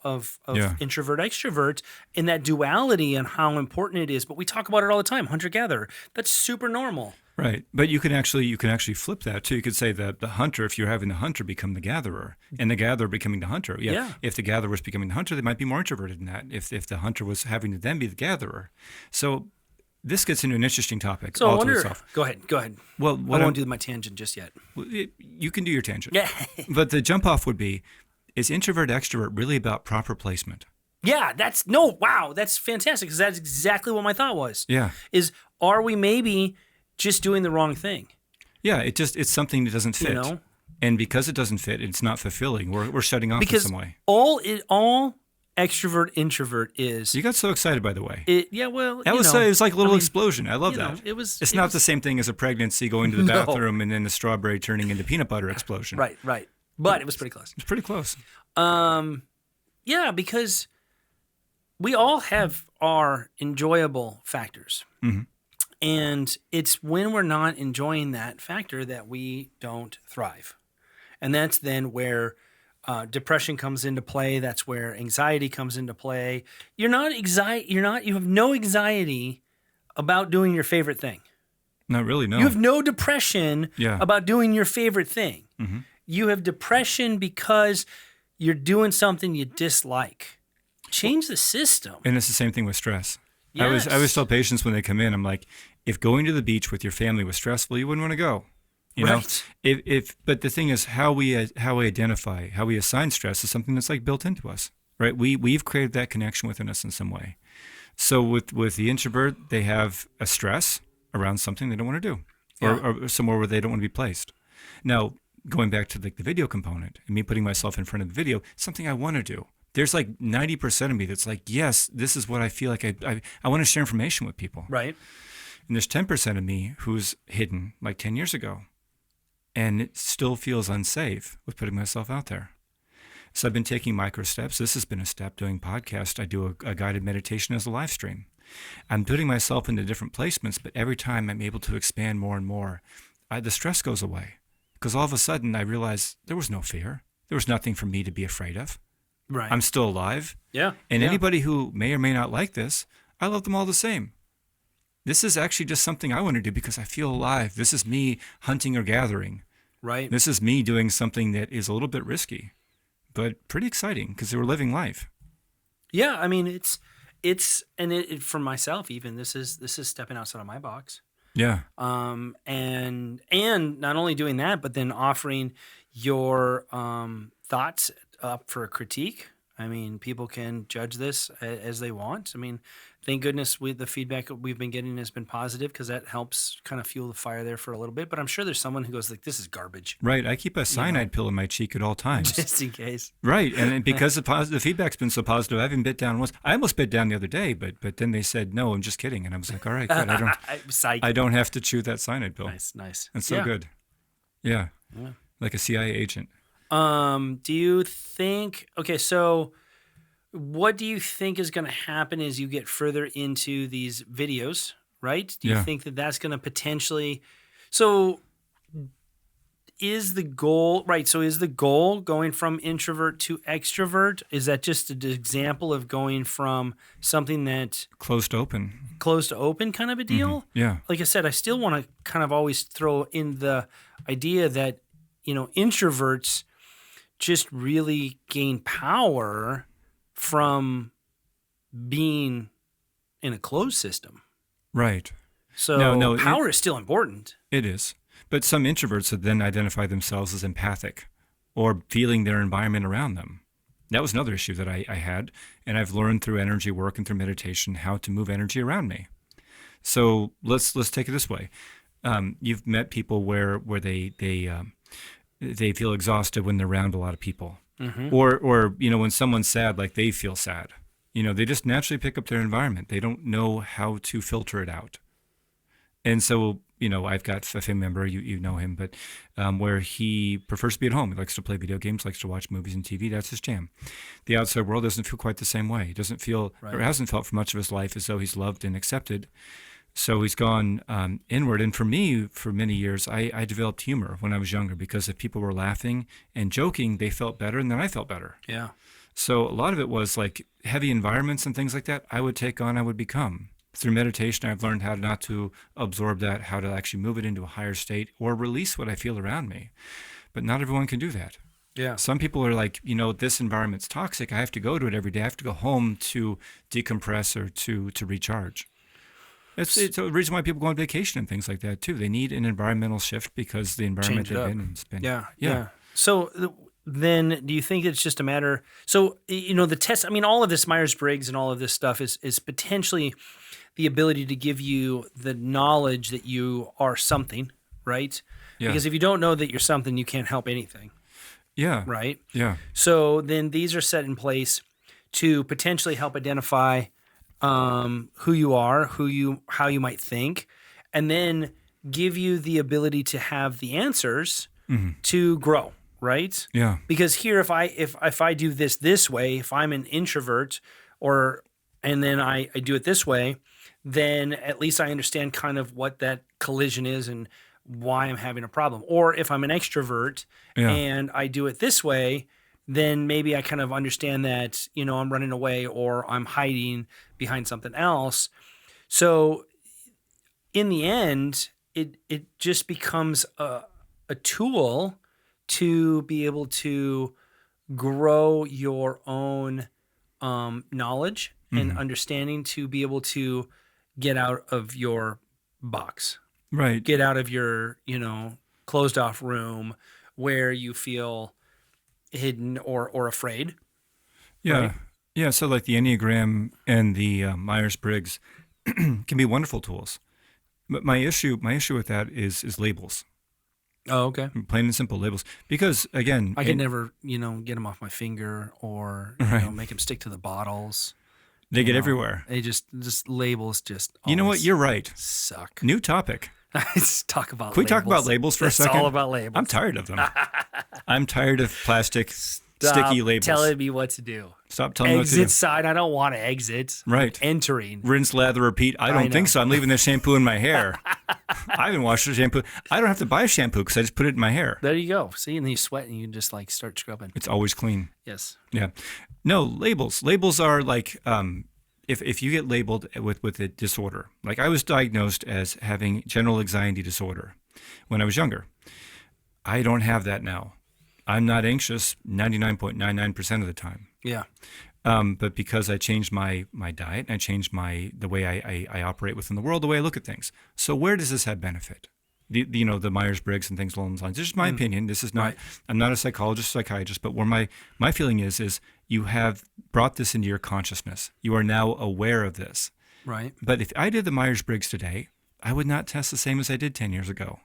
introvert, extrovert in that duality and how important it is. But we talk about it all the time, hunter-gatherer. That's super normal. Right. But you can actually flip that too. You could say that the hunter, if you're having the hunter become the gatherer and the gatherer becoming the hunter. Yeah. If the gatherer was becoming the hunter, they might be more introverted than that. If the hunter was having to then be the gatherer. So this gets into an interesting topic. So I wonder, go ahead. Well, I won't do my tangent just yet. You can do your tangent. Yeah. But the jump off would be, is introvert extrovert really about proper placement? Yeah, that's fantastic, because that's exactly what my thought was. Yeah. Are we maybe just doing the wrong thing? Yeah, it's something that doesn't fit. And because it doesn't fit, it's not fulfilling. We're shutting off in some way. All extrovert introvert is. You got so excited, by the way. It was like a little explosion. I love that. It's not the same thing as a pregnancy going to the bathroom and then the strawberry turning into peanut butter explosion. Right. But it was pretty close. It's pretty close. Yeah, because we all have our enjoyable factors. Mm-hmm. And it's when we're not enjoying that factor that we don't thrive. And that's then where depression comes into play. That's where anxiety comes into play. You have no anxiety about doing your favorite thing. Not really, no. You have no depression about doing your favorite thing. Mm-hmm. You have depression because you're doing something you dislike. Change the system. And it's the same thing with stress. Yes. I always tell patients when they come in, I'm like, if going to the beach with your family was stressful, you wouldn't want to go. You know, but the thing is, how we identify, how we assign stress is something that's built into us, right? We've created that connection within us in some way. So with the introvert, they have a stress around something they don't want to do, or somewhere where they don't want to be placed. Now, going back to the video component and me putting myself in front of the video, something I want to do. There's 90% of me that's yes, this is what I feel like I want to share information with people. Right. And there's 10% of me who's hidden 10 years ago. And it still feels unsafe with putting myself out there. So I've been taking micro steps. This has been a step doing podcast. I do a guided meditation as a live stream. I'm putting myself into different placements, but every time I'm able to expand more and more, the stress goes away. Because all of a sudden I realize there was no fear. There was nothing for me to be afraid of. Right. I'm still alive. Yeah. And yeah. anybody who may or may not like this, I love them all the same. This is actually just something I want to do because I feel alive. This is me hunting or gathering. Right. This is me doing something that is a little bit risky, but pretty exciting because we're living life. Yeah. I mean, and for myself, even this is stepping outside of my box. Yeah. And not only doing that, but then offering your thoughts up for a critique. I mean, people can judge this as they want. I mean, thank goodness the feedback we've been getting has been positive because that helps kind of fuel the fire there for a little bit. But I'm sure there's someone who goes like, "This is garbage." Right. I keep a cyanide pill in my cheek at all times. Just in case. Right. And because the feedback's been so positive, I haven't bit down once. I almost bit down the other day, but then they said, "No, I'm just kidding." And I was like, "All right, good. I don't have to chew that cyanide pill." Nice. That's so good. Yeah. Like a CIA agent. Do you think, okay, so what do you think is going to happen as you get further into these videos, right? Do you think that that's going to potentially, so is the goal going from introvert to extrovert? Is that just an example of going from something that closed to open kind of a deal? Mm-hmm. Yeah. Like I said, I still want to kind of always throw in the idea that, introverts just really gain power from being in a closed system. Right. So power is still important. It is. But some introverts would then identify themselves as empathic or feeling their environment around them. That was another issue that I had, and I've learned through energy work and through meditation how to move energy around me. So let's take it this way. You've met people where they feel exhausted when they're around a lot of people. Mm-hmm. Or when someone's sad, like they feel sad. They just naturally pick up their environment. They don't know how to filter it out. And so, I've got a family member, you know him, but where he prefers to be at home. He likes to play video games, likes to watch movies and TV. That's his jam. The outside world doesn't feel quite the same way. He doesn't feel, or hasn't felt for much of his life as though he's loved and accepted. So he's gone inward. And for me, for many years, I developed humor when I was younger because if people were laughing and joking, they felt better and then I felt better. Yeah. So a lot of it was like heavy environments and things like that I would take on, I would become. Through meditation, I've learned how not to absorb that, how to actually move it into a higher state or release what I feel around me. But not everyone can do that. Yeah. Some people are like, this environment's toxic. I have to go to it every day. I have to go home to decompress or to recharge. It's a reason why people go on vacation and things like that too. They need an environmental shift because the environment they've been in has been. Yeah. So then do you think it's just a matter, so, the test, all of this Myers-Briggs and all of this stuff is potentially the ability to give you the knowledge that you are something, right? Yeah. Because if you don't know that you're something, you can't help anything. Yeah. Right? Yeah. So then these are set in place to potentially help identify who you are, how you might think, and then give you the ability to have the answers to grow, right? Yeah. Because here, if I do this way, if I'm an introvert, and then I do it this way, then at least I understand kind of what that collision is and why I'm having a problem. Or if I'm an extrovert and I do it this way, then maybe I kind of understand that, I'm running away or I'm hiding behind something else. So in the end, it just becomes a tool to be able to grow your own knowledge and understanding, to be able to get out of your box. Right. Get out of your, closed off room where you feel hidden or afraid. Yeah. Right? Yeah. So like the Enneagram and the Myers-Briggs can be wonderful tools. But my issue with that is labels. Oh, okay. Plain and simple labels. Because again, I can never, get them off my finger or make them stick to the bottles. They get everywhere. They just labels just. You know what? You're right. Suck. New topic. Let's talk about. Can we talk about labels for a second? It's all about labels. I'm tired of them. I'm tired of plastic. sticky labels. telling me what to do. Stop telling me what to do. Exit sign. I don't want to exit. Right. Entering. Rinse, lather, repeat. I don't think so. I'm leaving the shampoo in my hair. I haven't washed the shampoo. I don't have to buy shampoo because I just put it in my hair. There you go. See, and then you sweat and you can just like start scrubbing. It's always clean. Yes. Yeah. No, labels. Labels are like if you get labeled with a disorder. Like I was diagnosed as having general anxiety disorder when I was younger. I don't have that now. I'm not anxious 99.99% of the time. Yeah. But because I changed my diet, and I changed the way I operate within the world, the way I look at things. So where does this have benefit? The Myers-Briggs and things along those lines. This is my opinion. This is not. Right. I'm not a psychologist, psychiatrist, but where my feeling is you have brought this into your consciousness. You are now aware of this. Right. But if I did the Myers-Briggs today, I would not test the same as I did 10 years ago.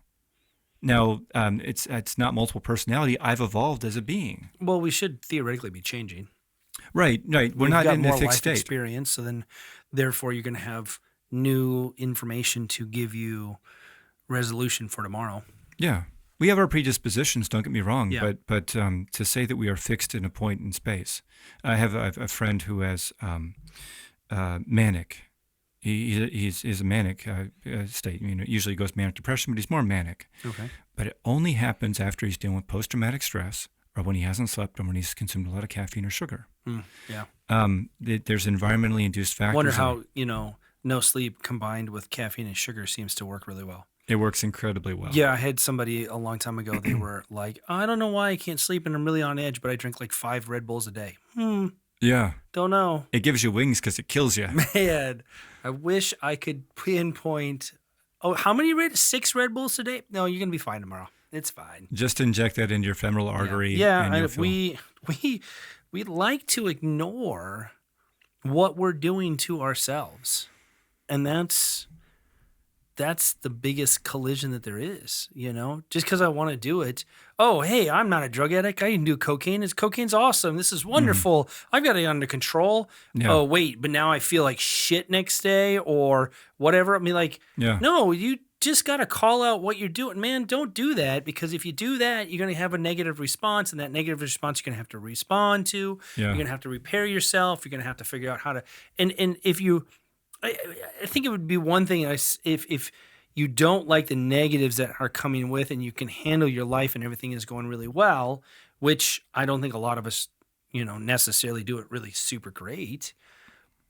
Now, it's not multiple personality. I've evolved as a being. Well, we should theoretically be changing. Right. We're not in a fixed state. Experience, so then, therefore, you're going to have new information to give you resolution for tomorrow. Yeah, we have our predispositions. Don't get me wrong. Yeah. But to say that we are fixed in a point in space, I have a friend who has manic. He's a manic state. Usually goes manic depression, but he's more manic. Okay. But it only happens after he's dealing with post-traumatic stress, or when he hasn't slept, or when he's consumed a lot of caffeine or sugar. Yeah. There's environmentally induced factors. I wonder how no sleep combined with caffeine and sugar seems to work really well. It works incredibly well. Yeah, I had somebody a long time ago. They were like, I don't know why I can't sleep and I'm really on edge, but I drink like 5 Red Bulls a day. Yeah. Don't know. It gives you wings because it kills you. Man, I wish I could pinpoint. Oh, how many 6 Red Bulls today? No, you're gonna be fine tomorrow. It's fine. Just inject that into your femoral artery. Yeah, and we like to ignore what we're doing to ourselves, and that's the biggest collision that there is. Just because I want to do it. Oh, hey, I'm not a drug addict. I can do cocaine. Cocaine's awesome. This is wonderful. I've got it under control. Yeah. Oh, wait, but now I feel like shit next day or whatever. I mean, no, you just got to call out what you're doing. Man, don't do that, because if you do that, you're going to have a negative response, and that negative response you're going to have to respond to. Yeah. You're going to have to repair yourself. You're going to have to figure out how to – and if you – I think it would be one thing if you don't like the negatives that are coming with, and you can handle your life and everything is going really well, which I don't think a lot of us, necessarily do it really super great,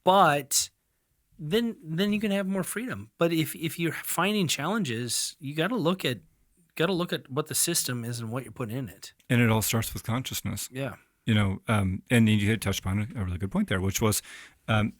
but then you can have more freedom. But if you're finding challenges, you got to look at what the system is and what you're putting in it. And it all starts with consciousness. Yeah. And you had touched upon a really good point there, which was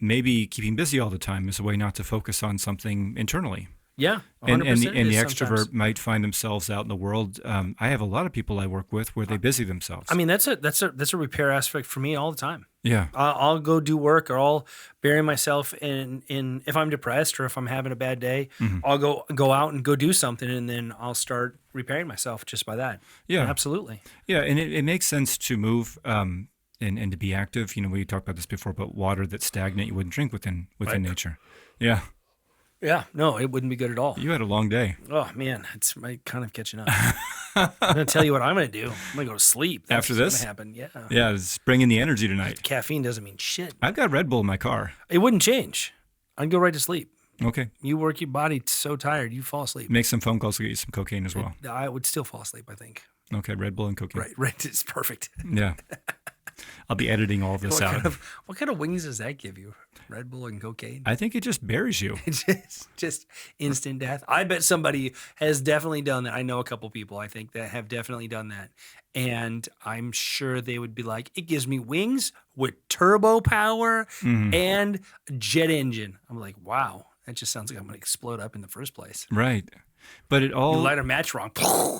maybe keeping busy all the time is a way not to focus on something internally. Yeah, 100% and the extrovert sometimes might find themselves out in the world. I have a lot of people I work with where they busy themselves. I mean, that's a repair aspect for me all the time. Yeah, I'll go do work, or I'll bury myself in if I'm depressed or if I'm having a bad day. Mm-hmm. I'll go out and go do something, and then I'll start repairing myself just by that. Yeah, absolutely. Yeah, and it makes sense to move and to be active. We talked about this before, but water that's stagnant you wouldn't drink within right. nature. Yeah. Yeah, no, it wouldn't be good at all. You had a long day. Oh, man, it's kind of catching up. I'm going to tell you what I'm going to do. I'm going to go to sleep. After this? Going to happen, yeah. Yeah, it's bringing the energy tonight. Caffeine doesn't mean shit. I've got Red Bull in my car. It wouldn't change. I'd go right to sleep. Okay. You work your body so tired, you fall asleep. Make some phone calls to get you some cocaine as well. I would still fall asleep, I think. Okay, Red Bull and cocaine. Right, it's perfect. Yeah. I'll be editing all of this out. What kind of wings does that give you? Red Bull and cocaine? I think it just buries you. It's just instant death. I bet somebody has definitely done that. I know a couple people, I think, that have definitely done that. And I'm sure they would be like, it gives me wings with turbo power and jet engine. I'm like, wow, that just sounds like I'm going to explode up in the first place. Right. But it all... You light a match wrong,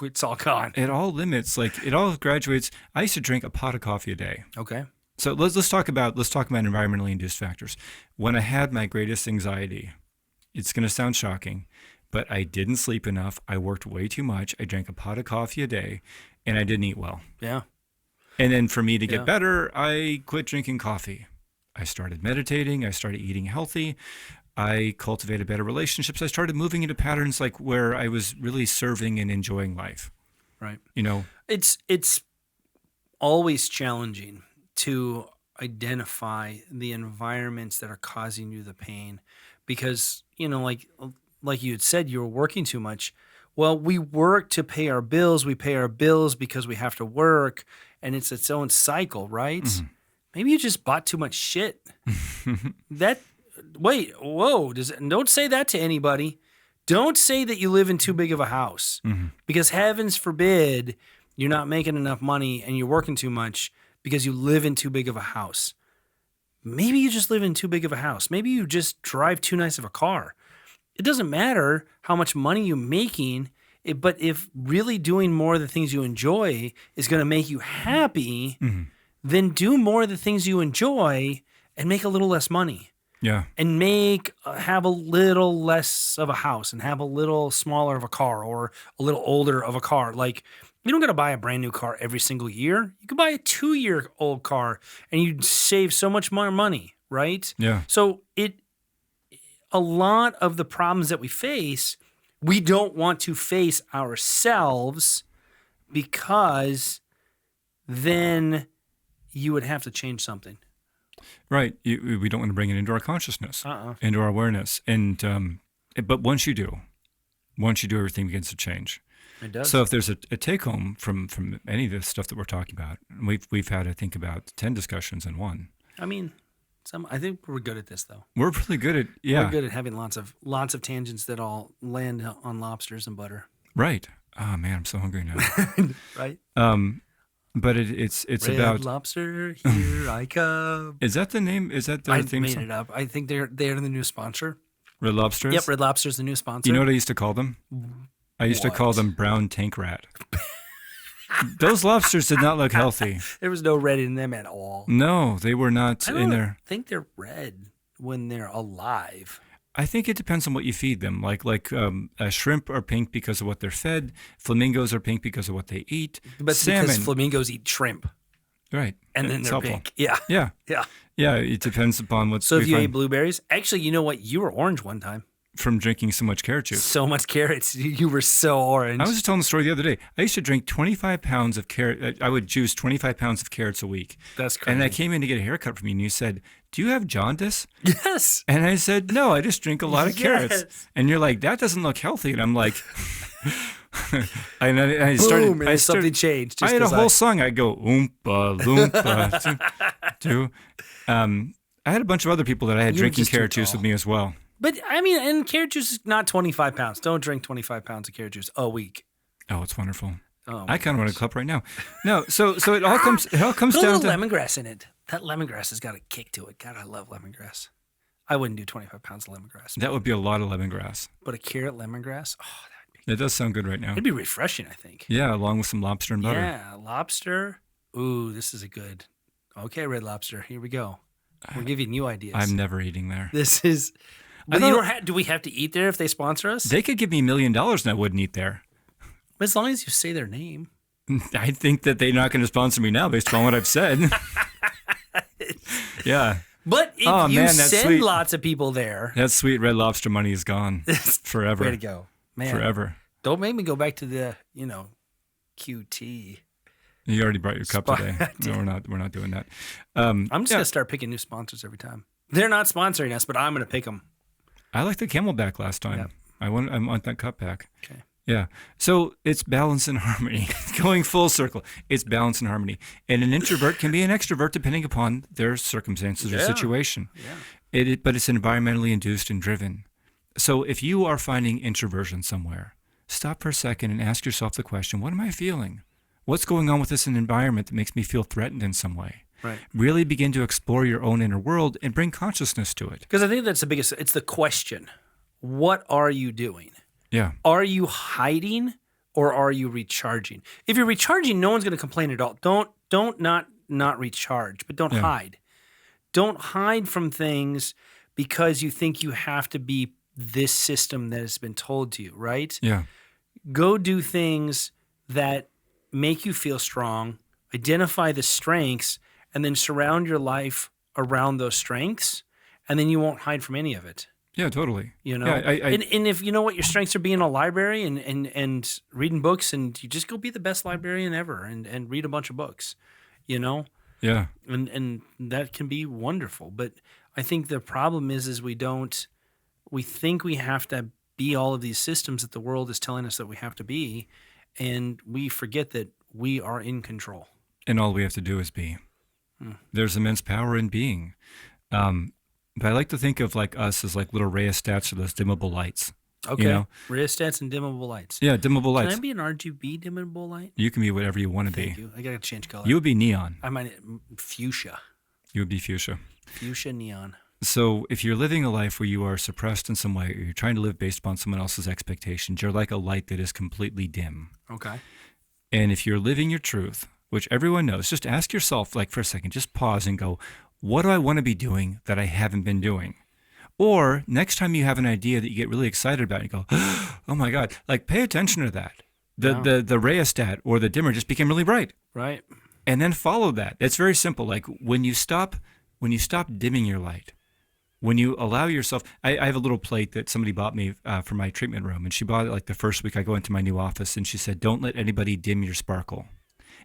it's all gone. It all limits, it all graduates. I used to drink a pot of coffee a day. Okay. So let's talk about environmentally induced factors. When I had my greatest anxiety, it's going to sound shocking, but I didn't sleep enough. I worked way too much. I drank a pot of coffee a day, and I didn't eat well. Yeah. And then for me to get better, I quit drinking coffee. I started meditating. I started eating healthy. I cultivated better relationships. I started moving into patterns where I was really serving and enjoying life. Right. It's always challenging to identify the environments that are causing you the pain because, like you had said, you were working too much. Well, we work to pay our bills. We pay our bills because we have to work, and it's its own cycle, right? Mm-hmm. Maybe you just bought too much shit. Don't say that to anybody. Don't say that you live in too big of a house because heavens forbid you're not making enough money and you're working too much because you live in too big of a house. Maybe you just live in too big of a house. Maybe you just drive too nice of a car. It doesn't matter how much money you're making, but if really doing more of the things you enjoy is going to make you happy, then do more of the things you enjoy and make a little less money. Yeah. And have a little less of a house and have a little smaller of a car or a little older of a car. Like, you don't got to buy a brand new car every single year. You can buy a 2-year-old car and you'd save so much more money, right? Yeah. So a lot of the problems that we face, we don't want to face ourselves because then you would have to change something. Right. We don't want to bring it into our consciousness, into our awareness. And but once you do, everything begins to change. It does. So if there's a take home from any of this stuff that we're talking about, and we've had, I think, about 10 discussions in one. I mean, I think we're good at this, though. We're really good at, yeah. We're good at having lots of tangents that all land on lobsters and butter. Right. Oh man, I'm so hungry now. Right. But it's Red about Lobster. Here I come. Is that the name? Is that the theme made song? it up. I think they're the new sponsor. Red Lobsters. Yep, Red Lobster's the new sponsor. You know what I used to call them? I used to call them brown tank rat. Those lobsters did not look healthy. There was no red in them at all. No, they were not in there. I think they're red when they're alive. I think it depends on what you feed them. Like shrimp are pink because of what they're fed. Flamingos are pink because of what they eat. But salmon, because flamingos eat shrimp. Right. And then it's they're helpful. pink. Yeah. Yeah. Yeah. Yeah, it depends upon what. So if you ate blueberries, actually, you know what? You were orange one time. From drinking so much carrot juice. So much carrots. You were so orange. I was just telling the story the other day. I used to drink 25 pounds of carrot. I would juice 25 pounds of carrots a week. That's crazy. And I came in to get a haircut from you, and you said, "Do you have jaundice?" Yes. And I said, "No, I just drink a lot of carrots." And you're like, "That doesn't look healthy." And I'm like, I started. Boom, something changed. I had a whole song. I go oompa loompa do. I had a bunch of other people that I had drinking carrot juice with me as well. But I mean, and carrot juice is not 25 pounds. Don't drink 25 pounds of carrot juice a week. Oh, it's wonderful. Oh, I kind of want a cup right now. No, so it all comes Put a down little to lemongrass in it. That lemongrass has got a kick to it. God, I love lemongrass. I wouldn't do 25 pounds of lemongrass. That would be a lot of lemongrass. But a carrot lemongrass, That does sound good right now. it'd be refreshing, I think. Yeah, along with some lobster and butter. Yeah, lobster. Ooh, this is a good. Okay, Red Lobster, here we go. We're giving you ideas. I'm never eating there. This is. But do we have to eat there if they sponsor us? They could give me $1 million and I wouldn't eat there. As long as you say their name. I think that they're not going to sponsor me now based on what I've said. Yeah. But if you send lots of people there. That sweet Red Lobster money is gone forever. Way to go. Man. Forever. Don't make me go back to the, QT. You already brought your cup today. No, we're not doing that. I'm just going to start picking new sponsors every time. They're not sponsoring us, but I'm going to pick them. I liked the Camelback last time. Yep. I want that cup back. Okay. Yeah. So it's balance and harmony. Going full circle. It's balance and harmony. And an introvert can be an extrovert depending upon their circumstances or situation. Yeah. But it's environmentally induced and driven. So if you are finding introversion somewhere, stop for a second and ask yourself the question, what am I feeling? What's going on with this environment that makes me feel threatened in some way? Right. Really begin to explore your own inner world and bring consciousness to it. Because I think that's the biggest, it's the question. What are you doing? Yeah. Are you hiding or are you recharging? If you're recharging, no one's going to complain at all. Don't not recharge, but don't hide. Don't hide from things because you think you have to be this system that has been told to you, right? Yeah. Go do things that make you feel strong, identify the strengths, and then surround your life around those strengths, and then you won't hide from any of it. Yeah, totally. Yeah, I and if you know what your strengths are, being a library and reading books, and you just go be the best librarian ever and read a bunch of books. you know? Yeah. And that can be wonderful. But I think the problem is we think we have to be all of these systems that the world is telling us that we have to be, and we forget that we are in control. And all we have to do is be. There's immense power in being. But I like to think of like us as like little rheostats or those dimmable lights. Okay. You know? Rheostats and dimmable lights. Yeah, dimmable lights. Can I be an RGB dimmable light? You can be whatever you want to be. Thank you. I got to change color. You would be neon. I might fuchsia. You would be fuchsia. Fuchsia neon. So if you're living a life where you are suppressed in some way, or you're trying to live based upon someone else's expectations, you're like a light that is completely dim. Okay. And if you're living your truth, which everyone knows, just ask yourself, like for a second, just pause and go, what do I want to be doing that I haven't been doing? Or next time you have an idea that you get really excited about, you go, oh my God, like pay attention to that. The rheostat or the dimmer just became really bright. Right. And then follow that. It's very simple. Like when you stop dimming your light, when you allow yourself, I have a little plate that somebody bought me for my treatment room, and she bought it like the first week I go into my new office, and she said, don't let anybody dim your sparkle.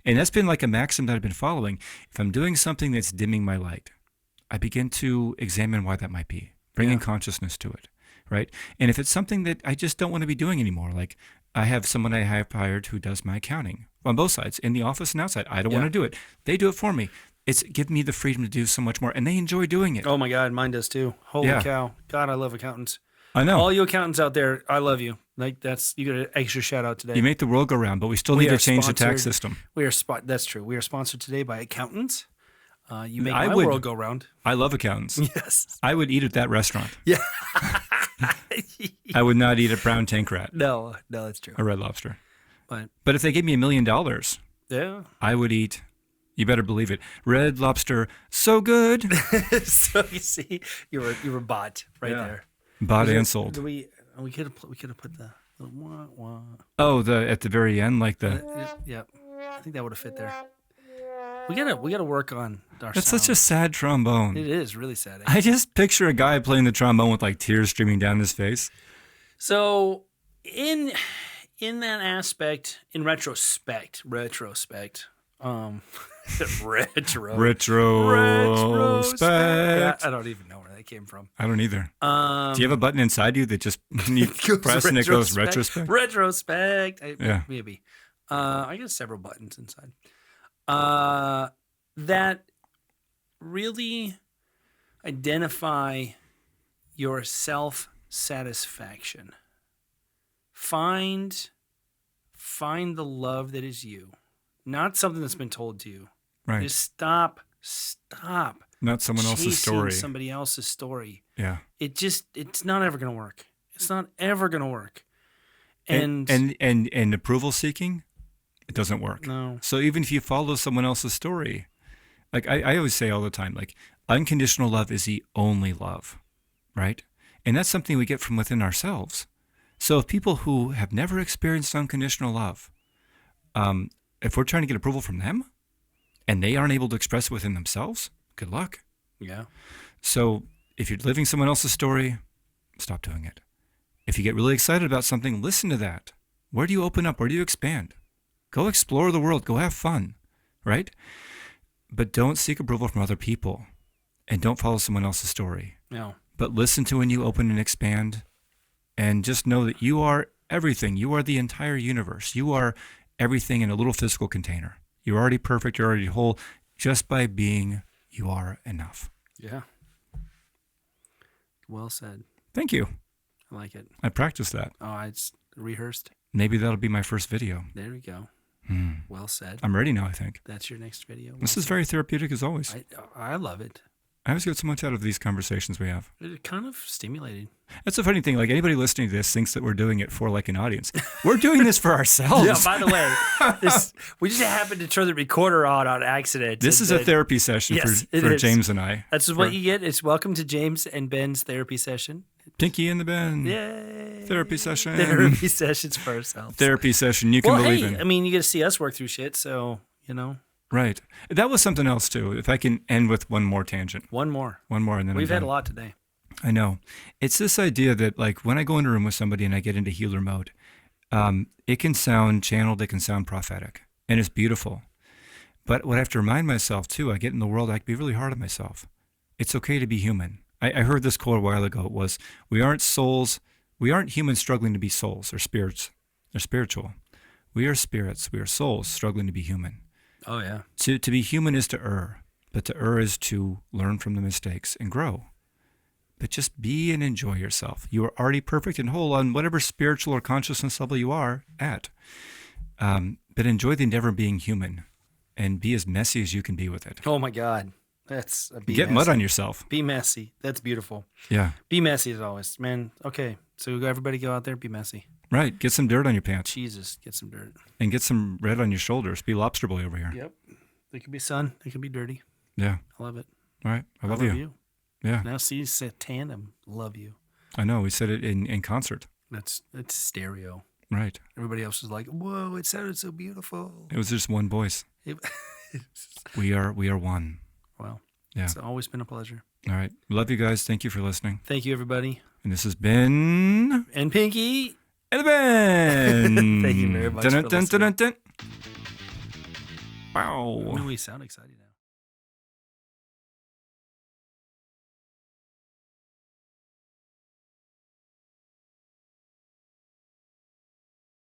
And that's been like a maxim that I've been following. If I'm doing something that's dimming my light, I begin to examine why that might be, bringing consciousness to it, right? And if it's something that I just don't want to be doing anymore, like I have someone I have hired who does my accounting on both sides, in the office and outside. I don't want to do it. They do it for me. It's given me the freedom to do so much more, and they enjoy doing it. Oh my God, mine does too. Holy cow. God, I love accountants. I know. All you accountants out there, I love you. Like you got an extra shout out today. You make the world go round, but we still need to change the tax system. That's true. We are sponsored today by accountants. You make my world go round. I love accountants. Yes. I would eat at that restaurant. Yeah. I would not eat at Brown Tank Rat. No, that's true. Or Red Lobster. But if they gave me $1 million, yeah, I would eat. You better believe it. Red Lobster, so good. So you see, you were bought there. Bought and sold. We could have put the wah, wah. Oh, at the very end, like the. Yeah, I think that would have fit there. We gotta work on our That's sound. such a sad trombone. It is really sad. I just picture a guy playing the trombone with like tears streaming down his face. So in that aspect, in retrospect, retrospect. I don't even know where that came from. I don't either. Do you have a button inside you that just you press and it goes retrospect? Retrospect. Yeah. Maybe. I got several buttons inside. That really identify your self-satisfaction. Find the love that is you. Not something that's been told to you. Right. Just stop. Not someone else's story. Somebody else's story. Yeah. It's not ever going to work. It's not ever going to work. And approval seeking, it doesn't work. No. So even if you follow someone else's story, like I always say all the time, like unconditional love is the only love, right? And that's something we get from within ourselves. So if people who have never experienced unconditional love, if we're trying to get approval from them and they aren't able to express it within themselves, good luck. Yeah. So if you're living someone else's story, stop doing it. If you get really excited about something, listen to that. Where do you open up? Where do you expand? Go explore the world. Go have fun, right? But don't seek approval from other people and don't follow someone else's story. No. But listen to when you open and expand and just know that you are everything. You are the entire universe. You are everything in a little physical container. You're already perfect. You're already whole. Just by being, you are enough. Yeah. Well said. Thank you. I like it. I practiced that. Oh, it's rehearsed. Maybe that'll be my first video. There we go. Well said. I'm ready now, I think. That's your next video. This is very therapeutic as always. I love it. I always get so much out of these conversations we have. It's kind of stimulating. That's a funny thing. Like anybody listening to this thinks that we're doing it for like an audience. We're doing this for ourselves. Yeah, by the way, we just happened to turn the recorder on accident. This is a therapy session for James and I. That's what you get. It's welcome to James and Ben's therapy session. Pinkie and the Ben. Yay. Therapy session. Therapy sessions for ourselves. Therapy session. You can believe in. I mean, you get to see us work through shit, so, you know. Right. That was something else, too. If I can end with one more tangent. One more. And then We've had a lot today. I know. It's this idea that, like, when I go in a room with somebody and I get into healer mode, it can sound channeled, it can sound prophetic, and it's beautiful. But what I have to remind myself too, I get in the world, I can be really hard on myself. It's okay to be human. I heard this quote a while ago. It was, we aren't humans struggling to be souls or spirits or spiritual. We are spirits. We are souls struggling to be human. Oh, yeah. To be human is to err, but to err is to learn from the mistakes and grow. But just be and enjoy yourself. You are already perfect and whole on whatever spiritual or consciousness level you are at. But enjoy the endeavor of being human and be as messy as you can be with it. Oh, my God. That's Get mud on yourself. Be messy. That's beautiful. Yeah. Be messy as always, man. Okay, so everybody go out there, be messy. Right. Get some dirt on your pants. Jesus, get some dirt. And get some red on your shoulders. Be Lobster Boy over here. Yep. They can be sun. They can be dirty. Yeah. I love it. All right. I love you. Yeah. Now see, said tandem. Love you. I know. We said it in concert. It's stereo. Right. Everybody else was like, "Whoa! It sounded so beautiful." It was just one voice. We are one. Well, yeah. It's always been a pleasure. All right. Love you guys. Thank you for listening. Thank you, everybody. And this has been... And Pinkie. And the band. Thank you very much for listening. Wow. I mean, we sound excited.